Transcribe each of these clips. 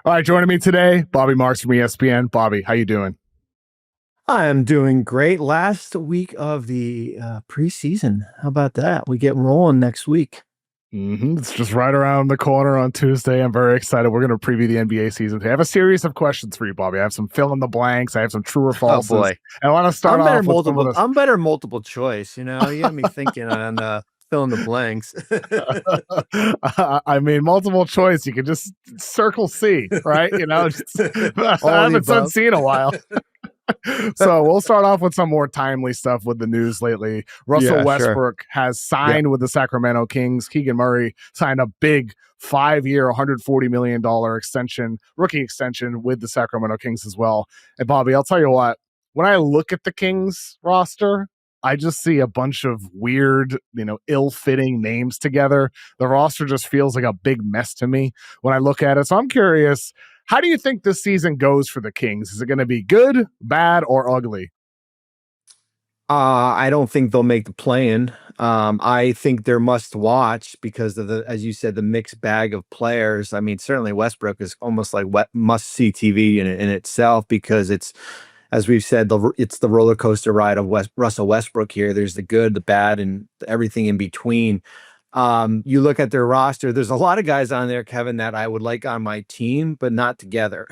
All right, joining me today, Bobby Marks from ESPN. Bobby, how you doing? I am doing great. Last week of the preseason. How about that? We get rolling next week. It's just right around the corner on Tuesday. I'm very excited. We're going to preview the NBA season today. I have a series of questions for you, Bobby. I have some fill in the blanks. I have some true or Oh falses. boy, And I want to start off with some of I'm better multiple choice. You got me thinking on fill in the blanks. the. I mean, multiple choice. You can just circle C, right? I All of the haven't done above. C in a while. So we'll start off with some more timely stuff with the news lately. Russell Yeah, sure. Westbrook has Yep. signed with the Sacramento Kings. Keegan Murray signed a big 5-year, $140 million extension, rookie extension with the Sacramento Kings as well. And Bobby, I'll tell you what, when I look at the Kings roster, I just see a bunch of weird, ill-fitting names together. The roster just feels like a big mess to me when I look at it. So I'm curious, how do you think this season goes for the Kings? Is it going to be good, bad, or ugly? I don't think they'll make the play-in. I think they're must watch because of as you said, the mixed bag of players. I mean, certainly Westbrook is almost like must see TV in itself because it's, as we've said, it's the roller coaster ride of Russell Westbrook here. There's the good, the bad, and everything in between. You look at their roster, there's a lot of guys on there, Kevin, that I would like on my team, but not together.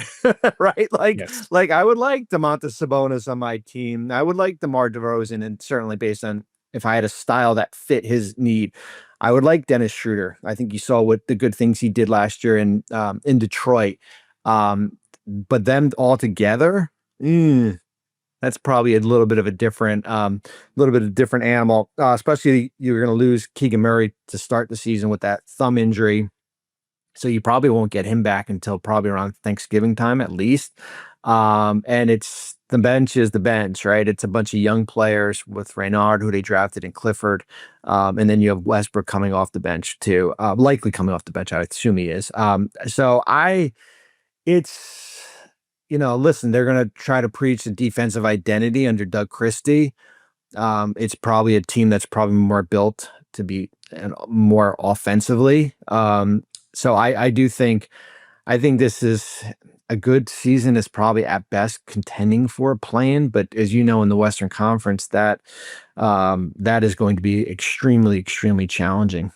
Right? Yes. Like I would like DeMontis Sabonis on my team. I would like DeMar DeRozan, and certainly based on if I had a style that fit his need. I would like Dennis Schroeder. I think you saw what the good things he did last year in Detroit. But them all together, that's probably a little bit of different animal. Especially you're going to lose Keegan Murray to start the season with that thumb injury, so you probably won't get him back until probably around Thanksgiving time at least. And it's the bench is the bench, right? It's a bunch of young players with Reynard, who they drafted, and Clifford, and then you have Westbrook coming off the bench too, likely coming off the bench. I assume he is. It's, listen, they're going to try to preach a defensive identity under Doug Christie. It's probably a team that's probably more built to be more offensively. So I think this is a good season. Is probably at best contending for a play-in, but as you know, in the Western Conference, that is going to be extremely, extremely challenging.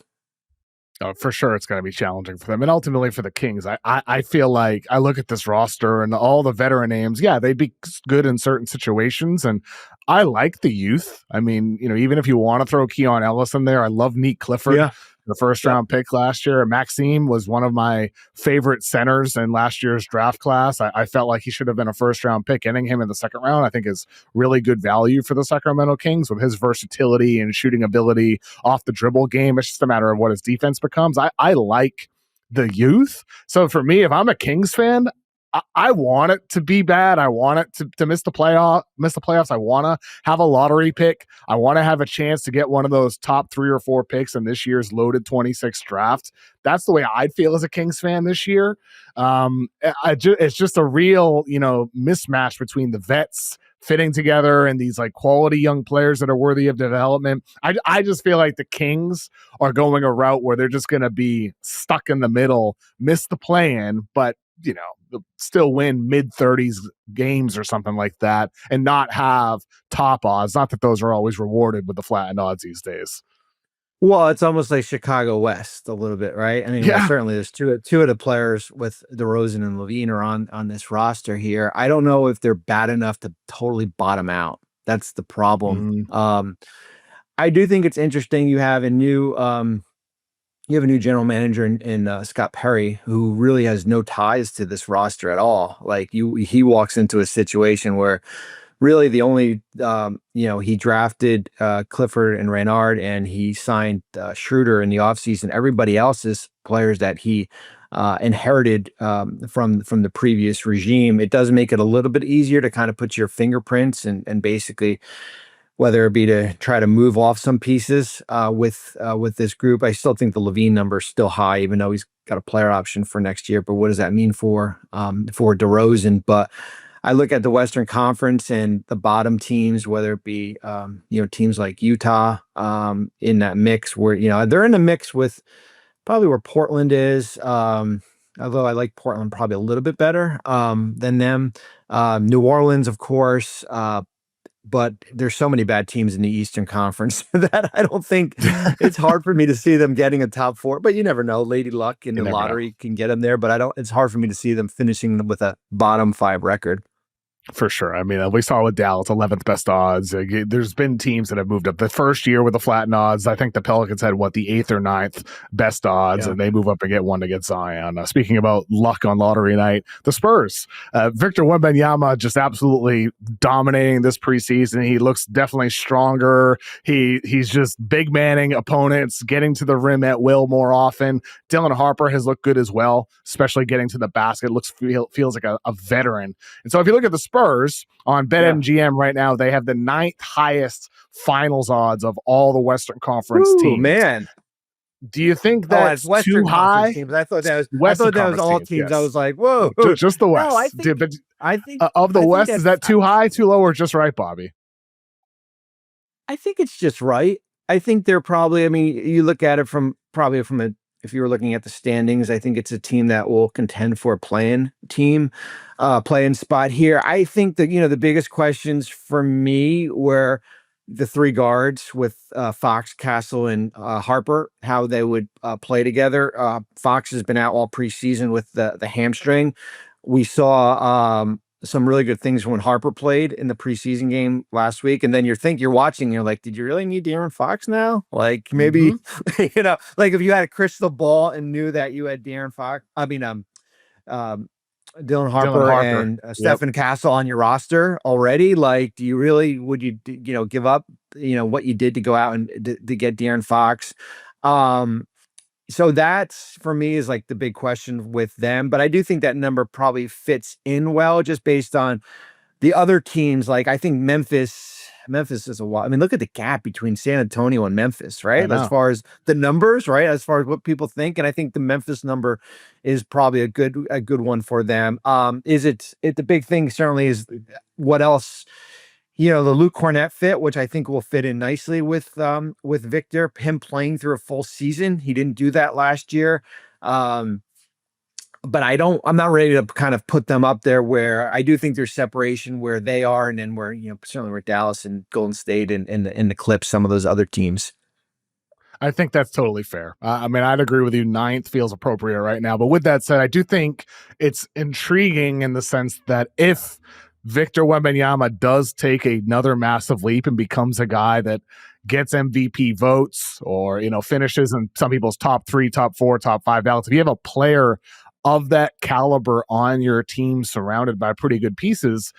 For sure, it's going to be challenging for them, and ultimately for the Kings. I feel like I look at this roster and all the veteran names. Yeah, they'd be good in certain situations, and I like the youth. I mean, even if you want to throw Keon Ellis in there, I love Neat Clifford, Yeah. the first Yep. round pick last year. Maxime was one of my favorite centers in last year's draft class. I felt like he should have been a first round pick. Getting him in the second round, I think, is really good value for the Sacramento Kings with his versatility and shooting ability off the dribble game. It's just a matter of what his defense becomes. I like the youth. So for me, if I'm a Kings fan, I want it to be bad. I want it to miss the playoffs. I want to have a lottery pick. I want to have a chance to get one of those top 3 or 4 picks in this year's loaded 26 draft. That's the way I'd feel as a Kings fan this year. It's just a real, mismatch between the vets fitting together and these like quality young players that are worthy of development. I just feel like the Kings are going a route where they're just going to be stuck in the middle, miss the play-in, but still win mid 30s games or something like that and not have top odds. Not that those are always rewarded with the flattened odds these days. Well, it's almost like Chicago West a little bit, right? I mean, well, Yeah. certainly there's two of the players with DeRozan and Levine are on this roster here. I don't know if they're bad enough to totally bottom out. That's the problem. Mm. I do think it's interesting. You have a new general manager in Scott Perry, who really has no ties to this roster at all. He walks into a situation where really the only, he drafted Clifford and Reynard, and he signed Schroeder in the offseason. Everybody else is players that he inherited from the previous regime. It does make it a little bit easier to kind of put your fingerprints and basically, whether it be to try to move off some pieces with this group. I still think the Levine number is still high, even though he's got a player option for next year. But what does that mean for DeRozan? But I look at the Western Conference and the bottom teams, whether it be teams like Utah in that mix, where they're in the mix with probably where Portland is. although I like Portland probably a little bit better than them. New Orleans, of course. But there's so many bad teams in the Eastern Conference that I don't think it's hard for me to see them getting a top four. But you never know. Lady Luck in You the never know. lottery can get them there, but I don't. It's hard for me to see them finishing with a bottom five record. For sure. I mean, we saw with Dallas, 11th best odds. There's been teams that have moved up. The first year with the flattened odds, I think the Pelicans had, the 8th or 9th best odds, Yeah. and they move up and get one to get Zion. Speaking about luck on lottery night, the Spurs, Victor Wembanyama just absolutely dominating this preseason. He looks definitely stronger. He's just big manning opponents, getting to the rim at will more often. Dylan Harper has looked good as well, especially getting to the basket. Feels like a veteran. And so if you look at the Spurs on BetMGM right now, they have the 9th highest finals odds of all the Western Conference teams. Man. Do you think that's Western too high? Teams. I thought that was Western all teams, teams. yes. I was like, whoa. Just the West. No, I think of the West, is that too high, too low, or just right, Bobby? I think it's just right. I think they're probably, I mean, you look at it from if you were looking at the standings, I think it's a team that will contend for a playing spot here. I think that, the biggest questions for me were the three guards with Fox, Castle, and Harper, how they would play together. Fox has been out all preseason with the hamstring. We saw some really good things when Harper played in the preseason game last week. And then you're watching, you're like, did you really need De'Aaron Fox now? Like maybe, like if you had a crystal ball and knew that you had De'Aaron Fox, Dylan Harper and Stephen Castle on your roster already. Like, would you give up, what you did to go out and to get De'Aaron Fox? So that's, for me, is like the big question with them. But I do think that number probably fits in well, just based on the other teams. Like, I think Memphis is I mean, look at the gap between San Antonio and Memphis, right? As far as the numbers, right? As far as what people think. And I think the Memphis number is probably a good one for them. The big thing certainly is what else, the Luke Cornett fit, which I think will fit in nicely with Victor, him playing through a full season. He didn't do that last year. But I'm not ready to kind of put them up there, where I do think there's separation where they are, and then where, certainly where Dallas and Golden State and the Clips, some of those other teams. I think that's totally fair. I mean, I'd agree with you. 9th feels appropriate right now. But with that said, I do think it's intriguing in the sense that if Victor Wembanyama does take another massive leap and becomes a guy that gets MVP votes, or, finishes in some people's top 3, top 4, top 5 ballots, if you have a player of that caliber on your team surrounded by pretty good pieces,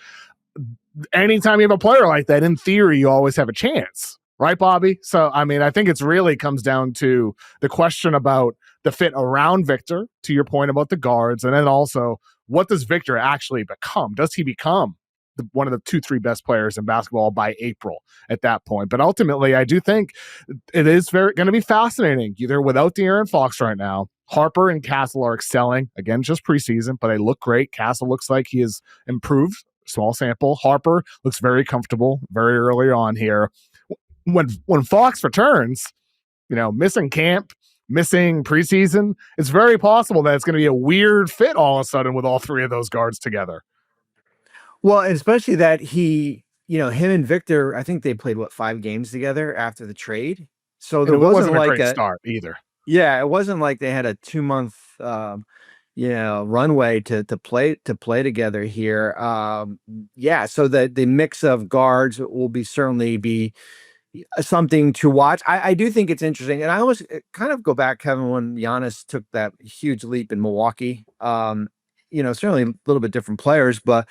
anytime you have a player like that, in theory, you always have a chance. Right, Bobby? So, I mean, I think it's really comes down to the question about the fit around Victor, to your point about the guards, and then also, what does Victor actually become? Does he become one of the 2-3 best players in basketball by April at that point? But ultimately, I do think it is going to be fascinating. Either without De'Aaron Fox right now, Harper and Castle are excelling. Again, just preseason, but they look great. Castle looks like he has improved. Small sample. Harper looks very comfortable very early on here. When Fox returns, missing camp, missing preseason, it's very possible that it's going to be a weird fit all of a sudden with all 3 of those guards together. Well, and especially that him and Victor, I think they played 5 games together after the trade. So there wasn't like a great start either. Yeah, it wasn't like they had a 2-month runway to play together here. So the mix of guards will certainly be something to watch. I do think it's interesting, and I always kind of go back, Kevin, when Giannis took that huge leap in Milwaukee. Certainly a little bit different players, but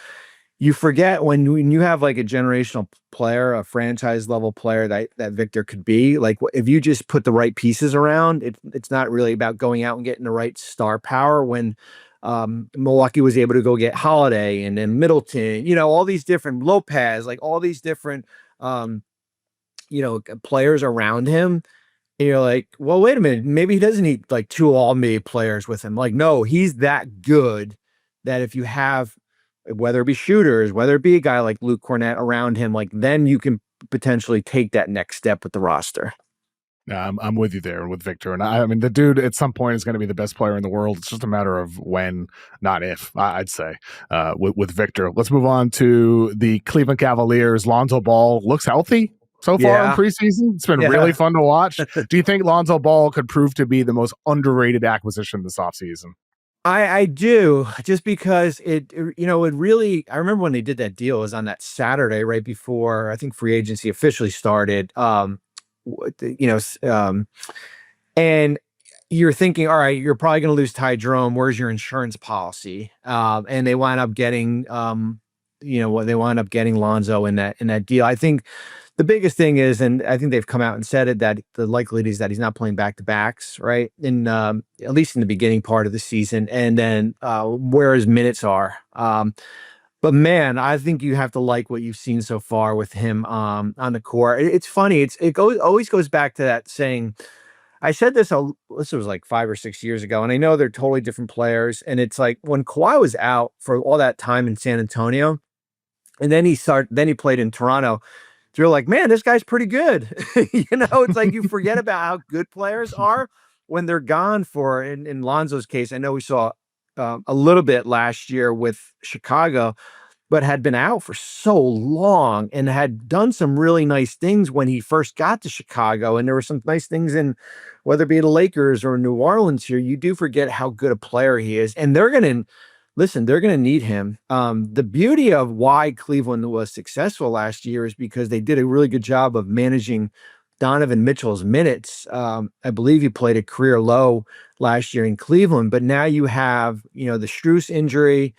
you forget when you have like a generational player, a franchise level player that Victor could be. Like, if you just put the right pieces around, it's not really about going out and getting the right star power. When Milwaukee was able to go get Holiday and then Middleton, all these different Lopez, like all these different players around him. And you're like, well, wait a minute, maybe he doesn't need like 2 all-NBA players with him. Like, no, he's that good that if you have, whether it be shooters, whether it be a guy like Luke Cornett around him, like, then you can potentially take that next step with the roster. Yeah, I'm with you there with Victor. And I mean, the dude at some point is going to be the best player in the world. It's just a matter of when, not if, I'd say, with Victor. Let's move on to the Cleveland Cavaliers. Lonzo Ball looks healthy so far in Yeah. preseason. It's been really fun to watch. Do you think Lonzo Ball could prove to be the most underrated acquisition this offseason? I do, just because it really, I remember when they did that deal, it was on that Saturday right before I think free agency officially started. And you're thinking, all right, you're probably going to lose Ty Jerome. Where's your insurance policy? And they wind up getting, they wind up getting Lonzo in that deal. I think the biggest thing is, and I think they've come out and said it, that the likelihood is that he's not playing back to backs, right? In at least in the beginning part of the season, and then where his minutes are. But man, I think you have to like what you've seen so far with him on the court. It's funny. Always goes back to that saying. I said this was like 5 or 6 years ago, and I know they're totally different players. And it's like when Kawhi was out for all that time in San Antonio, and then he played in Toronto. You're like, man, this guy's pretty good. It's like you forget about how good players are when they're gone for. In Lonzo's case, I know we saw a little bit last year with Chicago, but had been out for so long and had done some really nice things when he first got to Chicago. And there were some nice things in, whether it be the Lakers or New Orleans here, you do forget how good a player he is. And they're going to need him. The beauty of why Cleveland was successful last year is because they did a really good job of managing Donovan Mitchell's minutes. I believe he played a career low last year in Cleveland, but now you have, the Strus injury,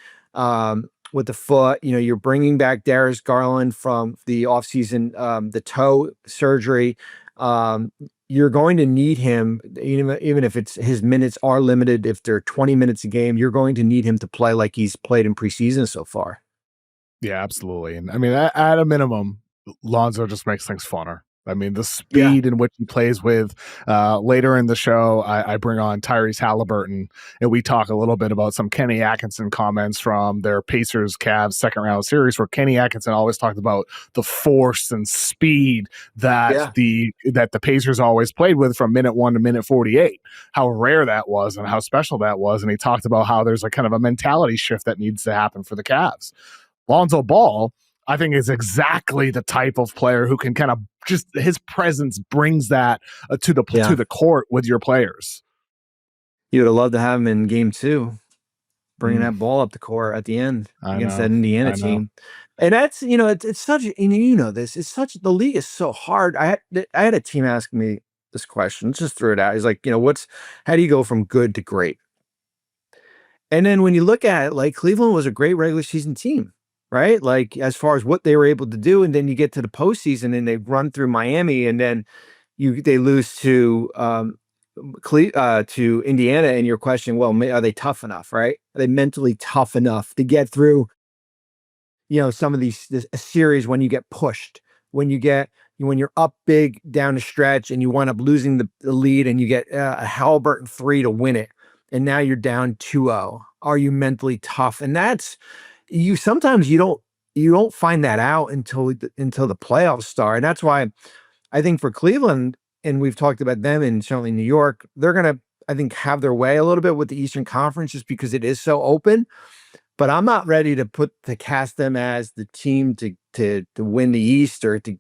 with the foot. You're bringing back Darius Garland from the offseason, the toe surgery. You're going to need him, even if his minutes are limited. If they're 20 minutes a game, you're going to need him to play like he's played in preseason so far. Yeah, absolutely. And I mean, at a minimum, Lonzo just makes things funner. I mean, the speed in which he plays with. Later in the show, I bring on Tyrese Halliburton, and we talk a little bit about some Kenny Atkinson comments from their Pacers-Cavs second-round series, where Kenny Atkinson always talked about the force and speed that the Pacers always played with from minute 1 to minute 48, how rare that was and how special that was. And he talked about how there's a kind of a mentality shift that needs to happen for the Cavs. Lonzo Ball, I think, is exactly the type of player who can kind of just his presence brings that to the court with your players. You would have loved to have him in game 2, bringing that ball up the court at the end against that Indiana team. And that's, it's such, this is such, the league is so hard. I had a team ask me this question. Let's just throw it out. He's like, how do you go from good to great? And then when you look at it, like Cleveland was a great regular season team. Right? Like as far as what they were able to do. And then you get to the postseason and they run through Miami, and then they lose to Indiana, and you're questioning, well, are they tough enough? Right? Are they mentally tough enough to get through, some of this series when you get pushed, when you're up big down the stretch and you wind up losing the lead and you get a Halliburton 3 to win it. And now you're down 2-0. Are you mentally tough? And that's, sometimes you don't find that out until the playoffs start. And that's why I think for Cleveland, and we've talked about them and certainly New York, they're going to, I think, have their way a little bit with the Eastern Conference just because it is so open. But I'm not ready to cast them as the team to win the East or to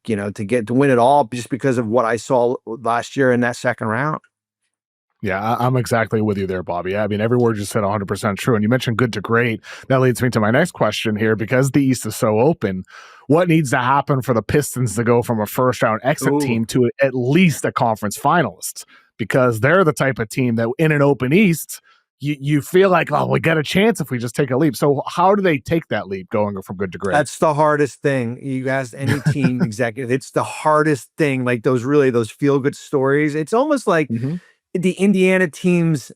win it all just because of what I saw last year in that second round. Yeah, I'm exactly with you there, Bobby. I mean, every word you said 100% true. And you mentioned good to great. That leads me to my next question here. Because the East is so open, what needs to happen for the Pistons to go from a first-round exit team to at least a conference finalist? Because they're the type of team that in an open East, you feel like, oh, we got a chance if we just take a leap. So how do they take that leap going from good to great? That's the hardest thing. You ask any team executive, it's the hardest thing. Like those feel-good stories. It's almost like the Indiana teams,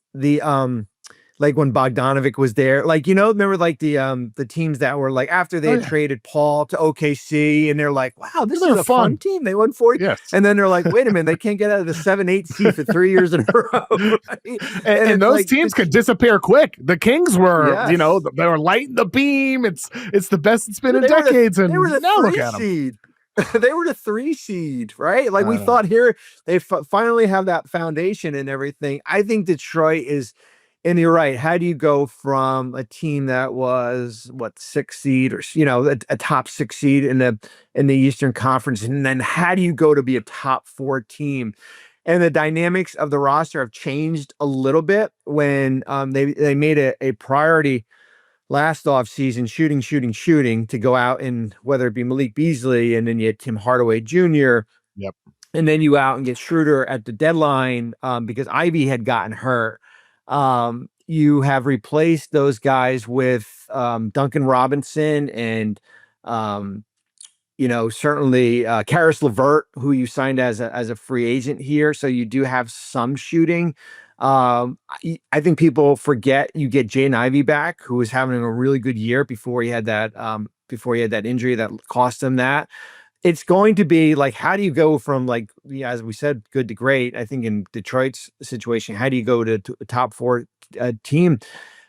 like when Bogdanovic was there, like, remember like the teams that were like after they had traded Paul to OKC, and they're like, wow, this is a fun team. They won 40. Yes. And then they're like, wait a minute, they can't get out of the 7-8 seed for 3 years in a row. Right? And those teams could disappear quick. The Kings were, they were lighting the beam. It's the best it's been in decades. And they were the now look 3 at them. seed. They were the 3 seed, right? Like we Uh, thought here they finally have that foundation and everything. I think Detroit is, and you're right. How do you go from a team that was what 6 seed or a top 6 seed in the Eastern Conference, and then how do you go to be a top 4 team? And the dynamics of the roster have changed a little bit when they made a priority last offseason, shooting to go out, and whether it be Malik Beasley, and then you had Tim Hardaway Jr., yep. and then you out and get Schroeder at the deadline because Ivy had gotten hurt. You have replaced those guys with Duncan Robinson and certainly Karis LeVert, who you signed as a free agent here. So you do have some shooting. I think people forget you get Jaden Ivey back, who was having a really good year before he had that injury that cost him that. It's going to be like, how do you go from, like, as we said, good to great? I think in Detroit's situation, how do you go to a top 4 team?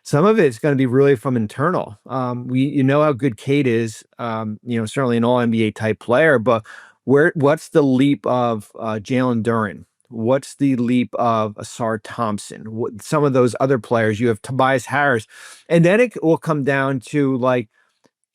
Some of it's going to be really from internal. How good Kate is, certainly an all NBA type player, but what's the leap of Jaylen Duren? What's the leap of Asar Thompson? Some of those other players, you have Tobias Harris, and then it will come down to, like,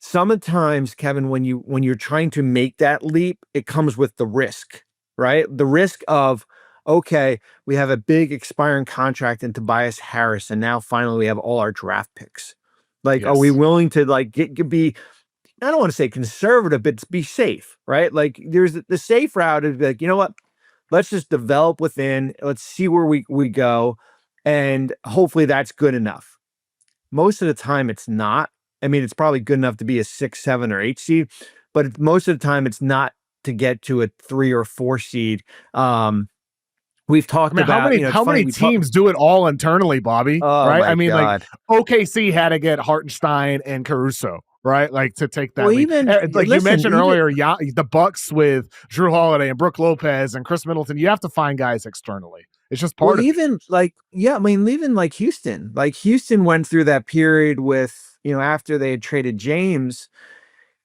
sometimes, Kevin, when you're trying to make that leap, it comes with the risk, right? The risk of, okay, we have a big expiring contract in Tobias Harris, and now finally we have all our draft picks. Like, are we Yes. willing to, like, be, I don't want to say conservative, but be safe, right? Like, there's the safe route is like, you know what? Let's just develop within. Let's see where we go, and hopefully that's good enough. Most of the time, it's not. I mean, it's probably good enough to be a 6, 7, or 8 seed, but most of the time, it's not to get to a 3 or 4 seed. We've I talked mean, about, it's how funny, many teams do it all internally, Bobby? oh Right? I my mean, like God. OKC had to get Hartenstein and Caruso, right? Like to take Well, that leap. even Like you listen, mentioned even earlier, yeah, the Bucks with Drew Holiday and Brooke Lopez and Chris Middleton. You have to find guys externally. It's just well, part of it. even like, yeah, I mean, even like Houston. Like Houston went through that period with, after they had traded James,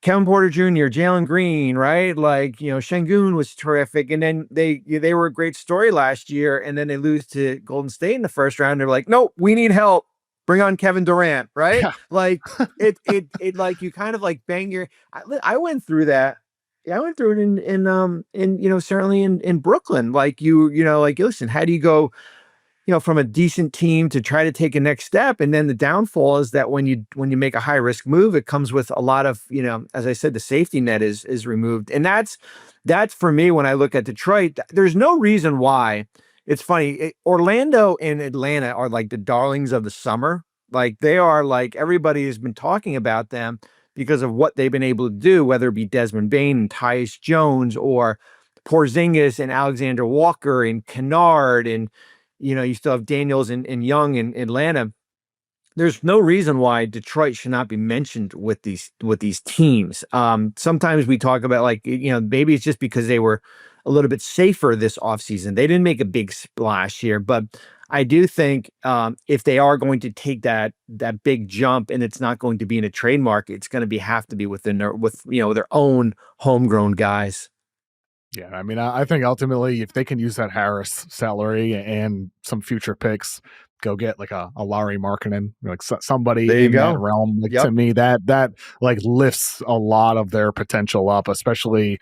Kevin Porter Jr., Jalen Green, right? Like, Şengün was terrific. And then they were a great story last year. And then they lose to Golden State in the first round. They're like, nope, we need help. Bring on Kevin Durant, right? Yeah. Like it like you kind of like bang your, I went through that. Yeah, I went through it in certainly in Brooklyn. Like like, listen, how do you go, from a decent team to try to take a next step? And then the downfall is that when you make a high risk move, it comes with a lot of, as I said, the safety net is removed. And that's for me, when I look at Detroit, there's no reason why. It's funny. Orlando and Atlanta are like the darlings of the summer. Like they are, like, everybody has been talking about them because of what they've been able to do, whether it be Desmond Bane and Tyus Jones, or Porzingis and Alexander Walker and Kennard, and you still have Daniels and Young in Atlanta. There's no reason why Detroit should not be mentioned with these teams. Sometimes we talk about, like, maybe it's just because they were a little bit safer this offseason. They didn't make a big splash here, but I do think if they are going to take that big jump, and it's not going to be in a trade market, it's going to have to be within their own homegrown guys. Yeah, I mean, I think ultimately, if they can use that Harris salary and some future picks, go get like a Larry Markkanen, like somebody There you in that go. realm. Like to Yep. me, that like lifts a lot of their potential up, especially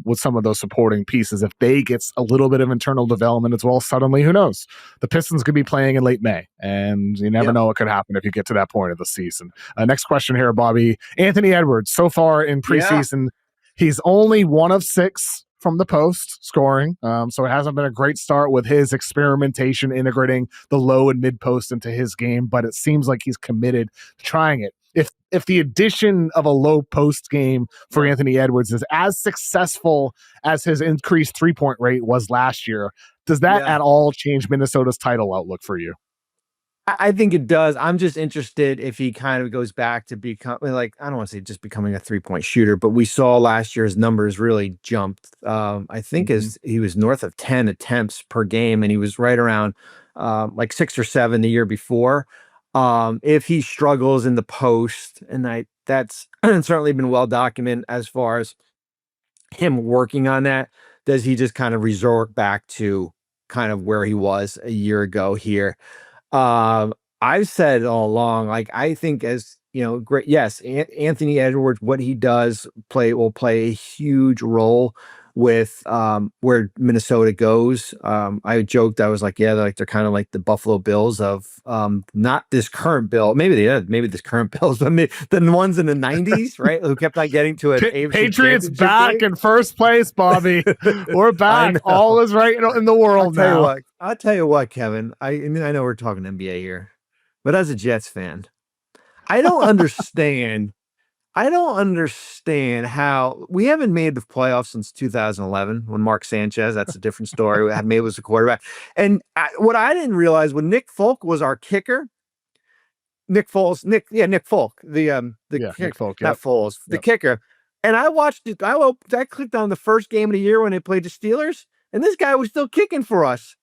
with some of those supporting pieces. If they get a little bit of internal development as well, suddenly, who knows? The Pistons could be playing in late May, and you never Yep. know what could happen if you get to that point of the season. Next question here, Bobby. Anthony Edwards, so far in Yeah. preseason, he's only 1 of 6 from the post scoring. So it hasn't been a great start with his experimentation, integrating the low and mid post into his game, but it seems like he's committed to trying it. If the addition of a low post game for Anthony Edwards is as successful as his increased 3-point rate was last year, does that Yeah. at all change Minnesota's title outlook for you? I think it does. I'm just interested if he kind of goes back to become, like, I don't want to say just becoming a 3-point shooter, but we saw last year's numbers really jumped. I think Mm-hmm. as he was north of 10 attempts per game, and he was right around like 6 or 7 the year before. If he struggles in the post, and that's certainly been well documented as far as him working on that? Does he just kind of resort back to kind of where he was a year ago here? Um, I've said all along, like I think as great. Yes, Anthony Edwards, what he does will play a huge role with where Minnesota goes. I joked, I was like, yeah, they're kind of like the Buffalo Bills of not this current Bill, maybe this current Bills, but the ones in the '90s, right? Who kept on getting to an AFC Patriots championship back game. in first place, Bobby. We're back. All is right in the world now. I'll tell you what, Kevin. I mean, I know we're talking NBA here, but as a Jets fan, I don't understand. I don't understand how we haven't made the playoffs since 2011 when Mark Sanchez, that's a different story, maybe was the quarterback. And what I didn't realize when Nick Folk was our kicker, Nick Folk, Nick Folk, Nick Folk, not Foles, the kicker. And I watched it. I clicked on the first game of the year when they played the Steelers, and this guy was still kicking for us.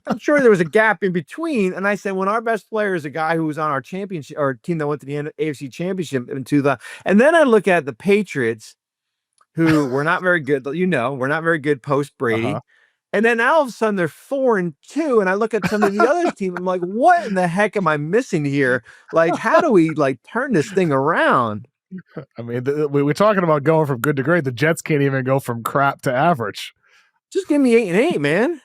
I'm sure there was a gap in between. And I said, when our best player is a guy who was on our championship or team that went to the AFC championship and then I look at the Patriots, who were not very good, we're not very good post Brady. And then all of a sudden they're 4-2. And I look at some of the other team. I'm like, what in the heck am I missing here? Like, how do we turn this thing around? I mean, we're talking about going from good to great. The Jets can't even go from crap to average. Just give me 8-8, man.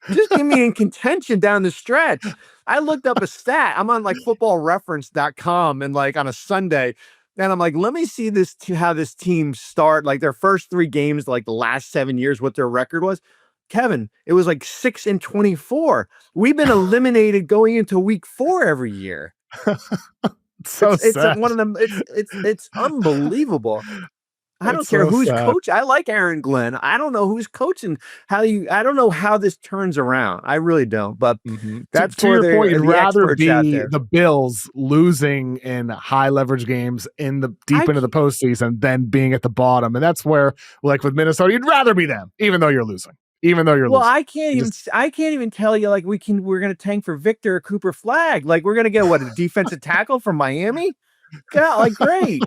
Just give me in contention down the stretch. I looked up a stat. I'm on footballreference.com and on a Sunday. And I'm like, let me see how this team start, their first 3 games, the last 7 years, what their record was. Kevin, it was 6-24. We've been eliminated going into week 4 every year. It's one of them. It's unbelievable. I don't care who's coach. I like Aaron Glenn. I don't know who's coaching. I don't know how this turns around. I really don't. But that's to your point. You'd rather be the Bills losing in high leverage games into the postseason than being at the bottom. And that's where, with Minnesota, you'd rather be them, even though you're losing. Well, I can't even tell you we're going to tank for Victor Cooper Flagg. We're going to get a defensive tackle from Miami. God, great,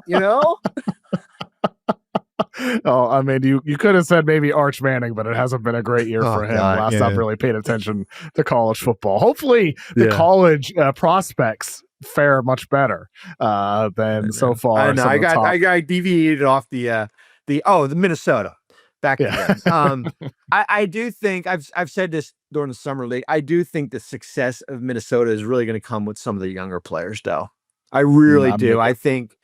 Oh, I mean, you could have said maybe Arch Manning, but it hasn't been a great year for him. I've really paid attention to college football. Hopefully, the college prospects fare much better than so far. I know. I deviated off the Minnesota. Back again. I do think I've said this during the summer league. I do think the success of Minnesota is really going to come with some of the younger players, though. I really do. I think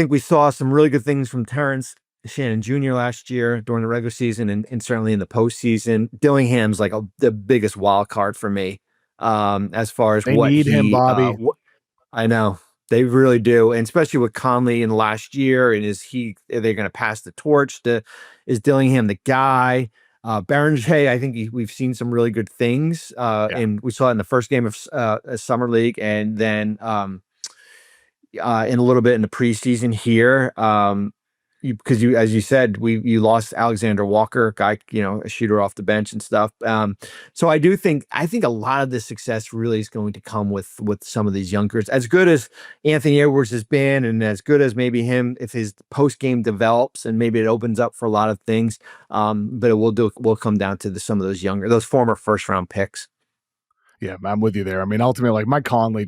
we saw some really good things from Terrence Shannon Jr. last year during the regular season and certainly in the postseason. Dillingham's the biggest wild card for me as far as they need him, Bobby. I know. They really do, and especially with Conley in the last year. And are they going to pass the torch is Dillingham the guy? Barrenjay, I think we've seen some really good things, and we saw it in the first game of summer league, and then in a little bit in the preseason here. Because as you said, you lost Alexander Walker, guy, a shooter off the bench and stuff. So I think a lot of the success really is going to come with some of these youngsters. As good as Anthony Edwards has been, and as good as maybe him, if his post game develops and maybe it opens up for a lot of things. But it will come down to some of those former first round picks. Yeah, I'm with you there. I mean, ultimately, Mike Conley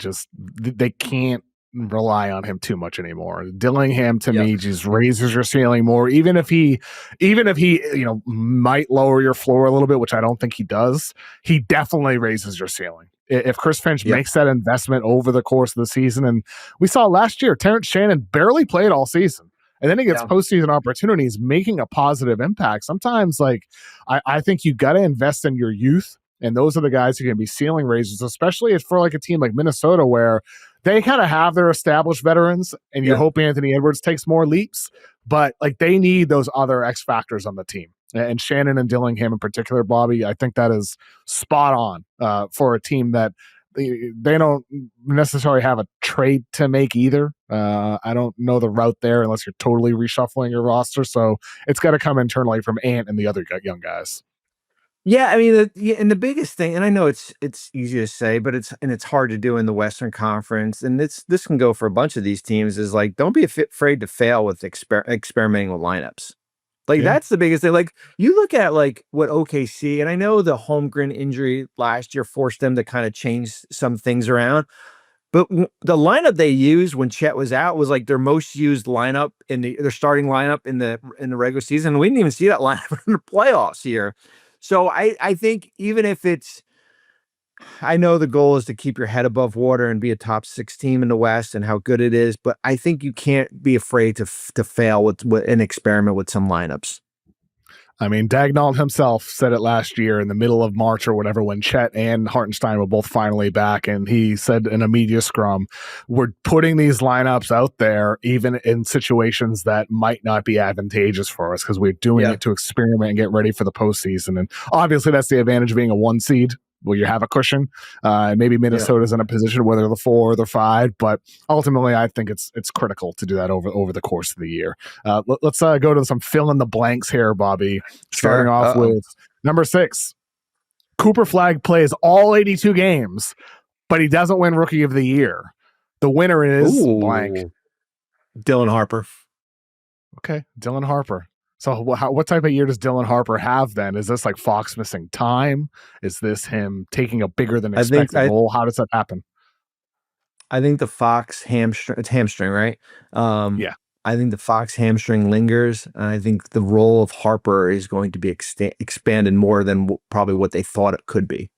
they can't rely on him too much anymore. Dillingham to me just raises your ceiling more, even if he might lower your floor a little bit, which I don't think he does. He definitely raises your ceiling if Chris Finch makes that investment over the course of the season. And we saw last year Terrence Shannon barely played all season, and then he gets postseason opportunities, making a positive impact. Sometimes I think you got to invest in your youth, and those are the guys who can be ceiling raisers, especially for a team like Minnesota where they kind of have their established veterans, and you hope Anthony Edwards takes more leaps, but they need those other X factors on the team. And Shannon and Dillingham in particular, Bobby, I think that is spot on for a team that they don't necessarily have a trade to make either. I don't know the route there unless you're totally reshuffling your roster. So it's got to come internally from Ant and the other young guys. Yeah, I mean, and the biggest thing, and I know it's easy to say, but it's hard to do in the Western Conference, and this can go for a bunch of these teams. Is like, don't be afraid to fail with experimenting with lineups. Like Yeah. that's the biggest thing. Like you look at like what OKC, and I know the Holmgren injury last year forced them to kind of change some things around. But the lineup they used when Chet was out was like their most used lineup in their starting lineup in the regular season. We didn't even see that lineup in the playoffs here. So I think even if it's, I know the goal is to keep your head above water and be a top 6 team in the West and how good it is, but I think you can't be afraid to fail with an experiment with some lineups. I mean, Dagnall himself said it last year in the middle of March or whatever when Chet and Hartenstein were both finally back. And he said in a media scrum, we're putting these lineups out there even in situations that might not be advantageous for us because we're doing it to experiment and get ready for the postseason. And obviously that's the advantage of being a 1 seed where you have a cushion. Maybe Minnesota's in a position where they're the 4 or the 5, but ultimately I think it's critical to do that over the course of the year. Let's go to some fill in the blanks here, Bobby. Starting off with number 6. Cooper Flagg plays all 82 games, but he doesn't win Rookie of the Year. The winner is blank. Dylan Harper. Okay, Dylan Harper. So what type of year does Dylan Harper have then? Is this like Fox missing time? Is this him taking a bigger than expected role? How does that happen? I think the Fox hamstring, it's hamstring, right? Yeah. I think the Fox hamstring lingers. And I think the role of Harper is going to be expanded more than probably what they thought it could be.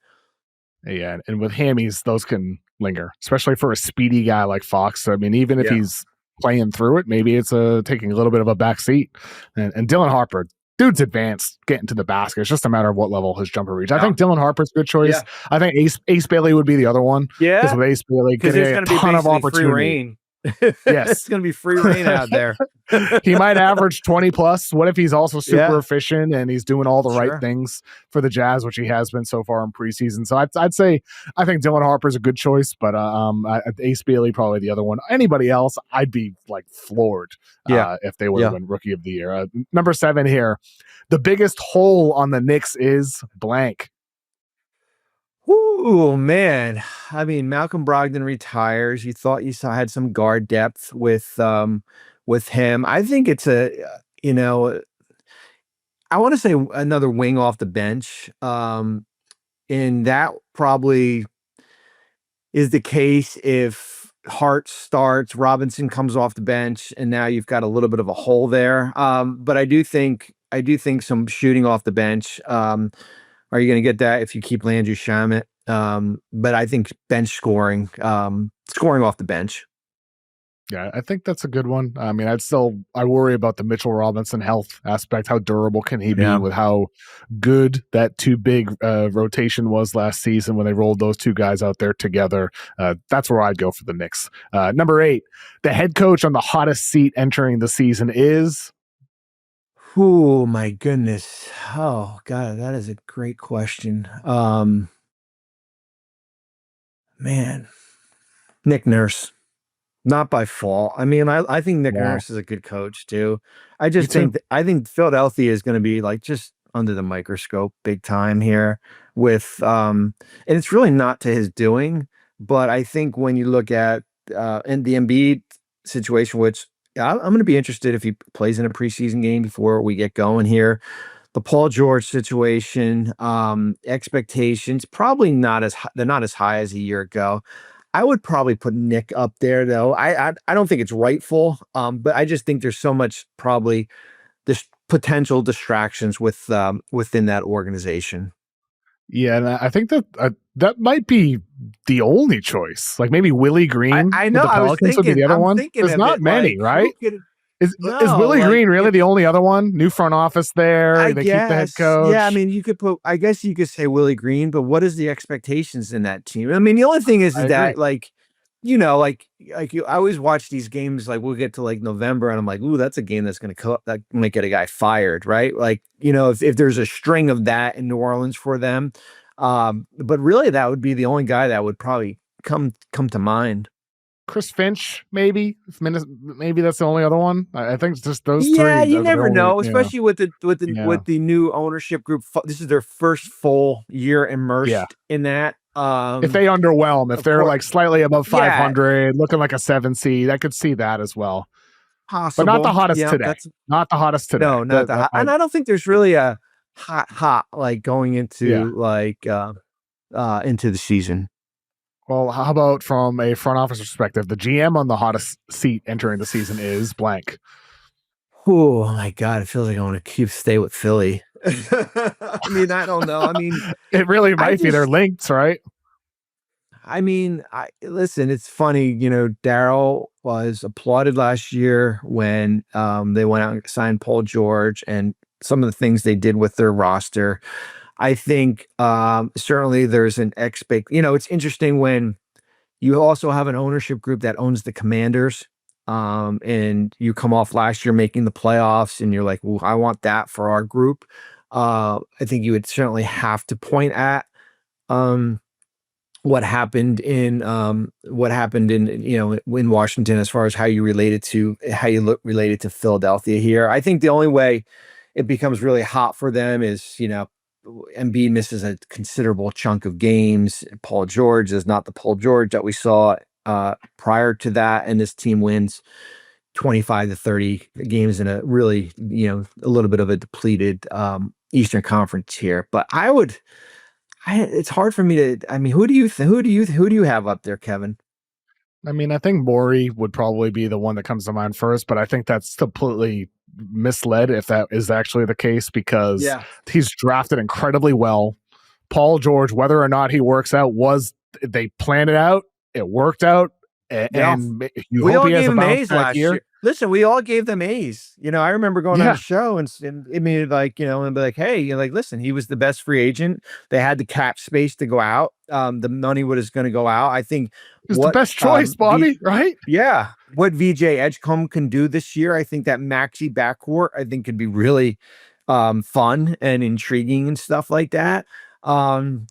Yeah, and with hammies, those can linger, especially for a speedy guy like Fox. I mean, even if he's playing through it, maybe it's taking a little bit of a back seat. And Dylan Harper, dude's advanced, getting to the basket. It's just a matter of what level his jumper reach. I think Dylan Harper's a good choice. Yeah. I think Ace Bailey would be the other one. Yeah, because with Ace Bailey, getting a ton of opportunity. Free reign. Yes, it's going to be free reign out there. He might average 20 plus. What if he's also super efficient and he's doing all the right things for the Jazz, which he has been so far in preseason? So I'd say I think Dylan Harper's a good choice, but Ace Bailey probably the other one. Anybody else, I'd be like floored if they would win Rookie of the Year. Number 7 here. The biggest hole on the Knicks is blank. Oh man, I mean, Malcolm Brogdon retires. You thought you had some guard depth with him. I think it's I want to say another wing off the bench. And that probably is the case if Hart starts, Robinson comes off the bench, and now you've got a little bit of a hole there. But I do think some shooting off the bench. Are you going to get that if you keep Landry Shamet? But I think bench scoring off the bench. Yeah, I think that's a good one. I mean, I worry about the Mitchell Robinson health aspect. How durable can he be with how good that 2 big rotation was last season when they rolled those 2 guys out there together? That's where I'd go for the Knicks. Number 8, the head coach on the hottest seat entering the season is... Oh my goodness. Oh God, that is a great question. Man, Nick Nurse. Not by fault. I mean, I think Nick Nurse is a good coach too. I think Philadelphia is going to be like just under the microscope big time here with and it's really not to his doing, but I think when you look at in the Embiid situation, which I'm going to be interested if he plays in a preseason game before we get going here. The Paul George situation, expectations probably they're not as high as a year ago. I would probably put Nick up there though. I don't think it's rightful, but I just think there's so much probably this potential distractions within that organization. Yeah, and I think that might be the only choice. Like maybe Willie Green. I know. The Pelicans would be the other one. There's not many, right? Is Willie Green really the only other one? New front office there. They keep the head coach. Yeah, I mean, I guess you could say Willie Green, but what is the expectations in that team? I mean, the only thing is that like I always watch these games. Like we'll get to like November, and I'm like, ooh, that's a game that's that might get a guy fired, right? Like if there's a string of that in New Orleans for them, but really that would be the only guy that would probably come to mind. Chris Finch, maybe. Maybe that's the only other one. I think it's just those Yeah, three you are the never only. know, Yeah, especially with the yeah, new ownership group. This is their first full year yeah. immersed in that. If they underwhelm, if Of they're course, like slightly above yeah, 500, looking like a 7 seed, I could see that as well. But not the possible. hottest Yeah, today. that's Not the hottest today. no, not the hot. And I don't think there's really a hot like going Yeah. into the season. Well, how about from a front office perspective? The GM on the hottest seat entering the season is blank. Oh my God, it feels like I want to stay with Philly. I mean, I don't know. I mean, It really I might be. They're just, linked, right? I mean, I listen, it's funny, Daryl was applauded last year when they went out and signed Paul George and some of the things they did with their roster. I think certainly there's an it's interesting when you also have an ownership group that owns the Commanders. And you come off last year making the playoffs and you're like, well, I want that for our group. I think you would certainly have to point at um what happened in Washington as far as how you look related to Philadelphia here. I think the only way it becomes really hot for them is, Embiid misses a considerable chunk of games. Paul George is not the Paul George that we saw prior to that, and this team wins 25 to 30 games in a really, a little bit of a depleted Eastern Conference here. But it's hard for me to. I mean, who do you have up there, Kevin? I mean, I think Morey would probably be the one that comes to mind first, but I think that's completely misled if that is actually the case because Yeah. he's drafted incredibly well. Paul George, whether or not he works out, they planned it out, it worked out, Yeah. and you We hope all he has gave a them bounce A's back last year. year. Listen, we all gave them A's. I remember going on a Yeah, show and I mean, like, and be like, hey, like, listen, he was the best free agent. They had the cap space to go out. The money was going to go out. I think he's the what best choice, Bobby, right? yeah, what VJ Edgecombe can do this year, I think that Maxi backcourt, I think could be really fun and intriguing and stuff like that.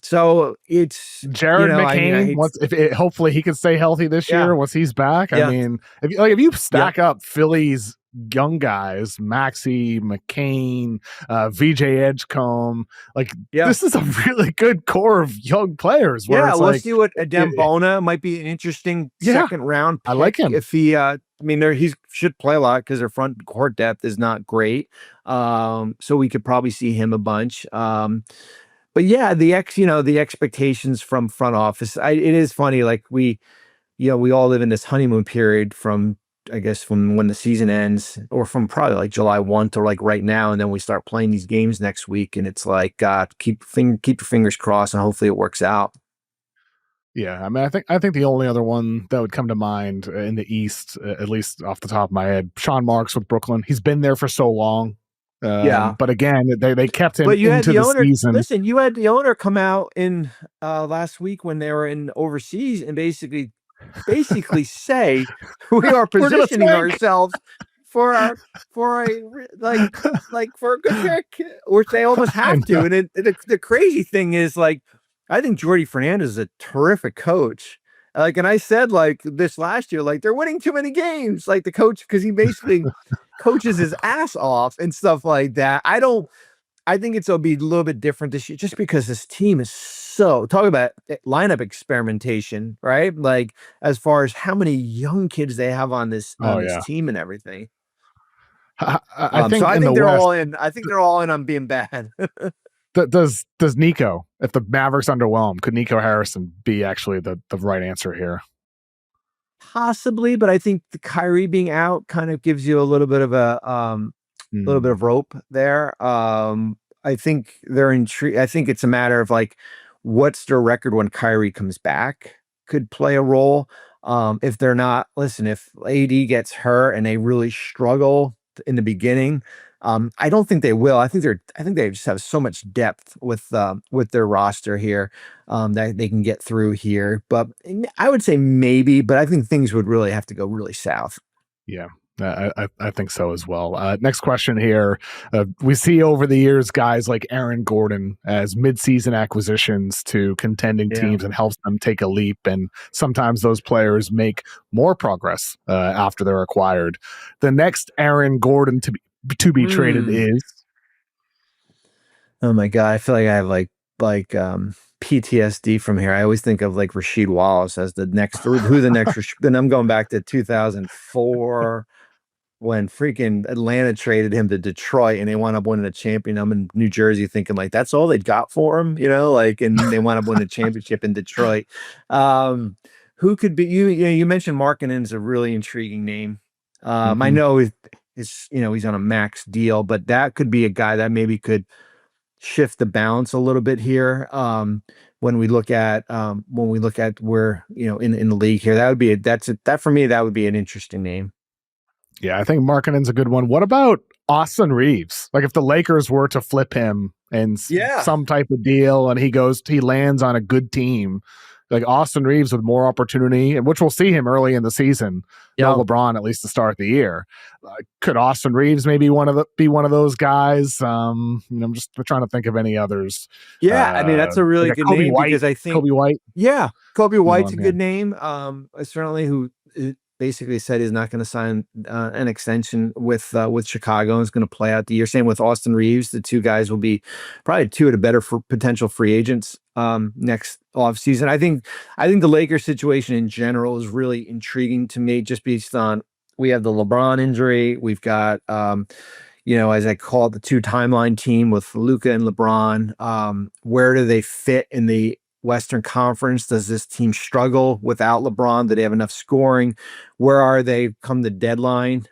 So it's, Jared I mean, I McCain, hate, once hopefully he can stay healthy this yeah, year once he's back. I yeah, mean, if you yeah, stack up Philly's young guys, Maxi, McCain, VJ Edgecombe, like yeah. this is a really good core of young players where Yeah, it's we'll like, see what Adembona might be an interesting yeah, second round I like pick him. if he I mean he should play a lot because their front court depth is not great. So we could probably see him a bunch. But yeah, the expectations from front office. It is funny, like we all live in this honeymoon period from, I guess, from when the season ends or from probably like July 1 to like right now. And then we start playing these games next week. And it's like, God, keep your fingers crossed and hopefully it works out. Yeah, I mean, I think the only other one that would come to mind in the East, at least off the top of my head, Sean Marks with Brooklyn. He's been there for so long, Yeah. but again, they kept him But you had into the the owner season. listen, you had the owner come out in last week when they were in overseas and basically say we are We're gonna positioning tank. ourselves for our for a like for a good pick, which they almost I have know. to. And the crazy thing is, like, I think Jordy Fernandez is a terrific coach. Like, and I said like this last year, like they're winning too many games, like the coach, because he basically coaches his ass off and stuff like that. I think it'll be a little bit different this year just because this team is so talk about lineup experimentation, right? Like as far as how many young kids they have on Oh this yeah, team and everything. I So think I in the think they're West, all in. I think they're all in on being bad. does Nico, if the Mavericks underwhelm, could Nico Harrison be actually the right answer here? Possibly, but I think the Kyrie being out kind of gives you a little bit of a little bit Hmm. of rope there. I think they're intrigued. I think it's a matter of like, what's their record when Kyrie comes back could play a role. If they're not, listen, if AD gets hurt and they really struggle in the beginning, I don't think they will. I think they just have so much depth with their roster here that they can get through here. But I would say maybe, but I think things would really have to go really south. Yeah. I think so as well. Next question here. We see over the years guys like Aaron Gordon as midseason acquisitions to contending Yeah. teams and helps them take a leap. And sometimes those players make more progress after they're acquired. The next Aaron Gordon to be traded is. Oh my God. I feel like I have PTSD from here. I always think of like Rasheed Wallace as the next, who the next, then I'm going back to 2004 when freaking Atlanta traded him to Detroit and they wound up winning a champion. I'm in New Jersey thinking like that's all they got for him, like, and they wound up winning a championship in Detroit. Who could be you mentioned Markkanen is a really intriguing name. I know he's on a max deal, but that could be a guy that maybe could shift the balance a little bit here. When we look at where, in the league here, that for me, that would be an interesting name. Yeah, I think Markkanen's a good one. What about Austin Reeves? Like if the Lakers were to flip him in some type of deal and he lands on a good team, like Austin Reeves with more opportunity, and which we'll see him early in the season. No LeBron at least to start the year. Could Austin Reeves maybe be one of those guys? I'm just trying to think of any others. Yeah, I mean that's a really good name because I think Kobe White. Yeah, Kobe White's a good name. Certainly who basically said he's not going to sign an extension with Chicago and is going to play out the year. Same with Austin Reeves. The two guys will be probably two of the better potential free agents next offseason. I think the Lakers situation in general is really intriguing to me just based on we have the LeBron injury. We've got as I call it, the two timeline team with Luka and LeBron. Where do they fit in the Western Conference? Does this team struggle without LeBron? Do they have enough scoring? Where are they come the deadline?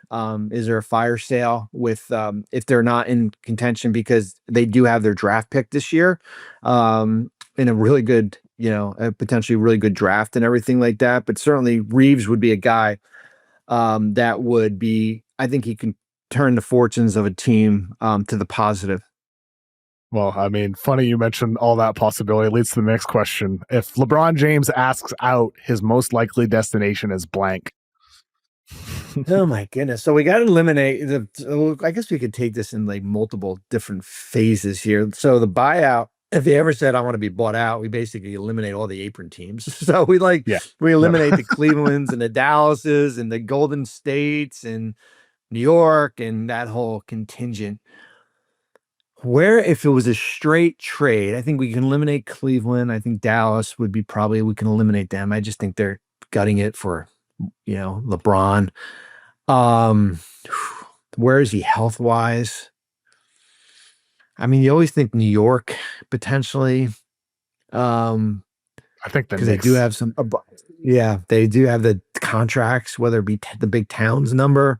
Is there a fire sale with if they're not in contention because they do have their draft pick this year in a really good, a potentially really good draft and everything like that. But certainly Reeves would be a guy that would be, I think he can turn the fortunes of a team to the positive. Well, I mean, funny you mentioned all that possibility. It leads to the next question. If LeBron James asks out, his most likely destination is blank. Oh my goodness. So we got to eliminate I guess we could take this in like multiple different phases here. So the buyout, if he ever said, I want to be bought out, we basically eliminate all the apron teams. So we eliminate the Clevelands and the Dallases and the Golden States and New York and that whole contingent. Where, if it was a straight trade, I think we can eliminate Cleveland. I think Dallas would be we can eliminate them. I just think they're gutting it for, LeBron. Where is he health wise? I mean, you always think New York potentially. I think because they do have some. They do have the contracts, whether it be the big towns number.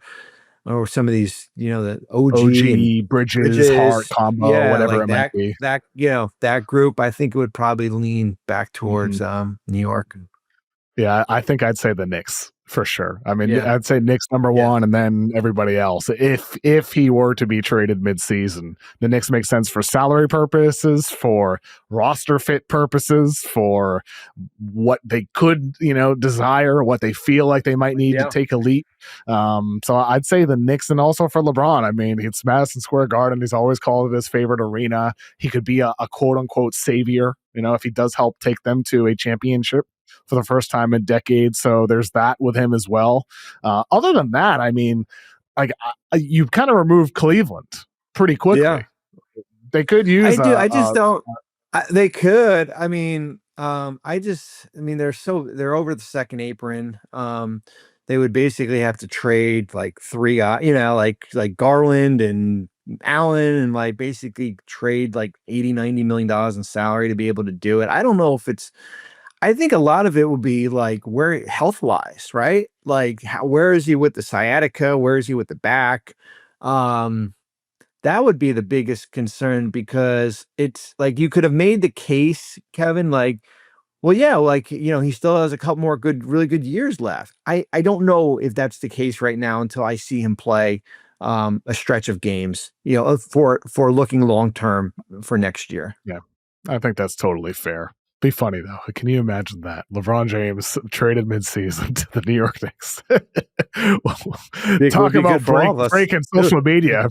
Or some of these, the OG Bridges, Hart combo, whatever it might be. That group, I think it would probably lean back towards New York. Yeah, I think I'd say the Knicks for sure. I mean, I'd say Knicks number one, and then everybody else. If he were to be traded midseason, the Knicks make sense for salary purposes, for roster fit purposes, for what they could, desire, what they feel like they might need to take a leap. So I'd say the Knicks, and also for LeBron. I mean, it's Madison Square Garden. He's always called it his favorite arena. He could be a quote unquote savior, if he does help take them to a championship for the first time in decades. So there's that with him as well. Other than that, I mean, like you kind of removed Cleveland pretty quickly. Yeah. They could use. They could. I mean, they're over the second apron. They would basically have to trade like three guys, like Garland and Allen, and like basically trade like $80-90 million in salary to be able to do it. I don't know if I think a lot of it would be like where health wise, right? Like where is he with the sciatica? Where is he with the back? That would be the biggest concern because it's like you could have made the case, Kevin, like, well, yeah, like, he still has a couple more really good years left. I don't know if that's the case right now until I see him play a stretch of games, for looking long term for next year. Yeah, I think that's totally fair. Be funny though. Can you imagine that LeBron James traded midseason to the New York Knicks? It would Talk be about good for all of us. breaking social media.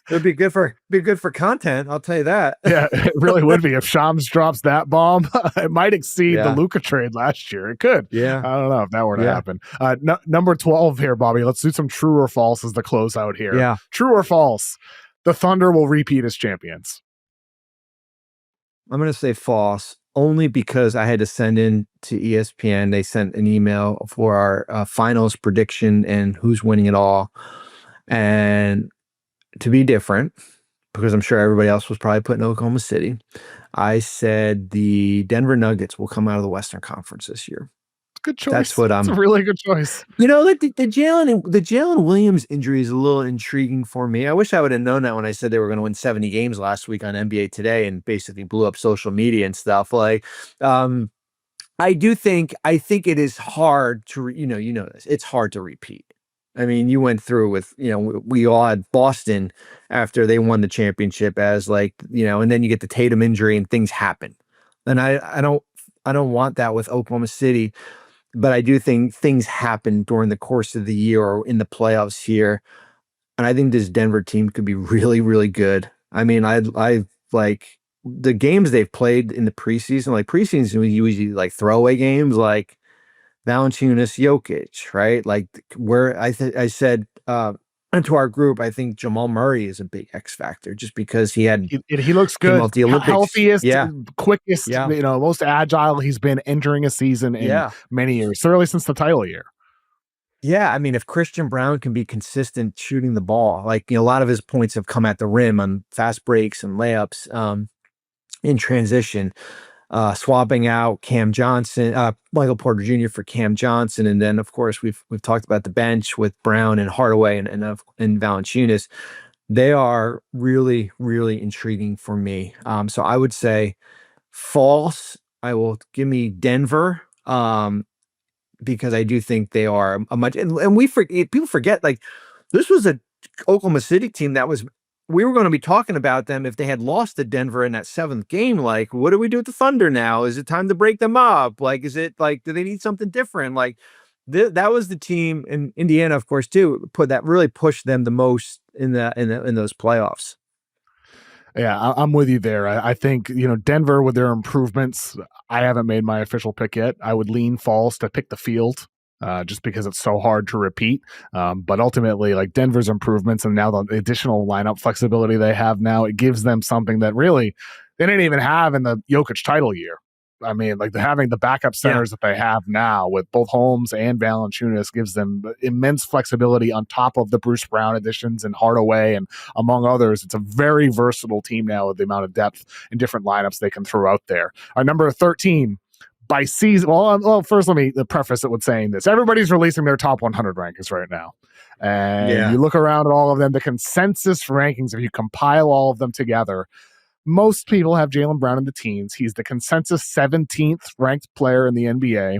It'd be good for content. I'll tell you that. Yeah, it really would be. If Shams drops that bomb, it might exceed the Yeah. Luka trade last year. It could. Yeah. I don't know if that were to Yeah. happen. Number 12 here, Bobby. Let's do some true or false as the closeout here. Yeah. True or false? The Thunder will repeat as champions. I'm going to say false, only because I had to send in to ESPN. They sent an email for our finals prediction and who's winning it all. And to be different, because I'm sure everybody else was probably putting Oklahoma City, I said the Denver Nuggets will come out of the Western Conference this year. Good choice. That's what It's a really good choice. You know, like the Jaylen Williams injury is a little intriguing for me. I wish I would have known that when I said they were going to win 70 games last week on NBA Today and basically blew up social media and stuff. Like, I think it is hard to, you know this. It's hard to repeat. I mean, you went through with, we all had Boston after they won the championship as like, and then you get the Tatum injury and things happen. And I don't want that with Oklahoma City. But I do think things happen during the course of the year or in the playoffs here. And I think this Denver team could be really, really good. I mean, I like the games they've played in the preseason. Like preseason, we usually like throwaway games like Valanciunas, Jokic, right? Like where I said into our group, I think Jamal Murray is a big X factor just because he looks good, the Olympics. Healthiest, quickest, yeah. Most agile he's been entering a season in many years, certainly since the title year. Yeah, I mean, if Christian Brown can be consistent shooting the ball, like a lot of his points have come at the rim on fast breaks and layups in transition. Swapping out Cam Johnson, Michael Porter Jr. for Cam Johnson, and then of course we've talked about the bench with Brown and Hardaway and Valanciunas. They are really, really intriguing for me. So I would say false. I will give me Denver because I do think they are a much and people forget like this was a Oklahoma City team that was. We were going to be talking about them if they had lost to Denver in that 7th game. Like, what do we do with the Thunder now? Is it time to break them up? Like, is it like, do they need something different? Like, that was the team in Indiana, of course, too. That really pushed them the most in those playoffs. Yeah, I'm with you there. I think, Denver with their improvements, I haven't made my official pick yet. I would lean false to pick the field. Just because it's so hard to repeat. But ultimately, like Denver's improvements and now the additional lineup flexibility they have now, it gives them something that really they didn't even have in the Jokic title year. I mean, like having the backup centers that they have now with both Holmes and Valanciunas gives them immense flexibility on top of the Bruce Brown additions and Hardaway and among others. It's a very versatile team now with the amount of depth and different lineups they can throw out there. Our number 13, by season, well, first let me preface it with saying this. Everybody's releasing their top 100 rankings right now. And you look around at all of them, the consensus rankings, if you compile all of them together, most people have Jaylen Brown in the teens. He's the consensus 17th ranked player in the NBA.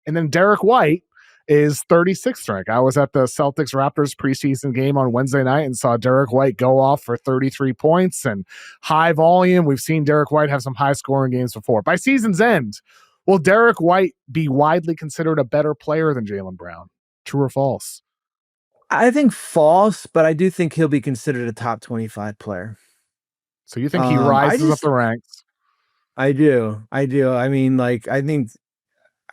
And then Derrick White is 36th ranked. I was at the Celtics Raptors preseason game on Wednesday night and saw Derrick White go off for 33 points and high volume. We've seen Derrick White have some high scoring games before. By season's end, will Derrick White be widely considered a better player than Jaylen Brown? True or false? I think false, but I do think he'll be considered a top 25 player. So you think he rises up the ranks? I do. I mean, like, I think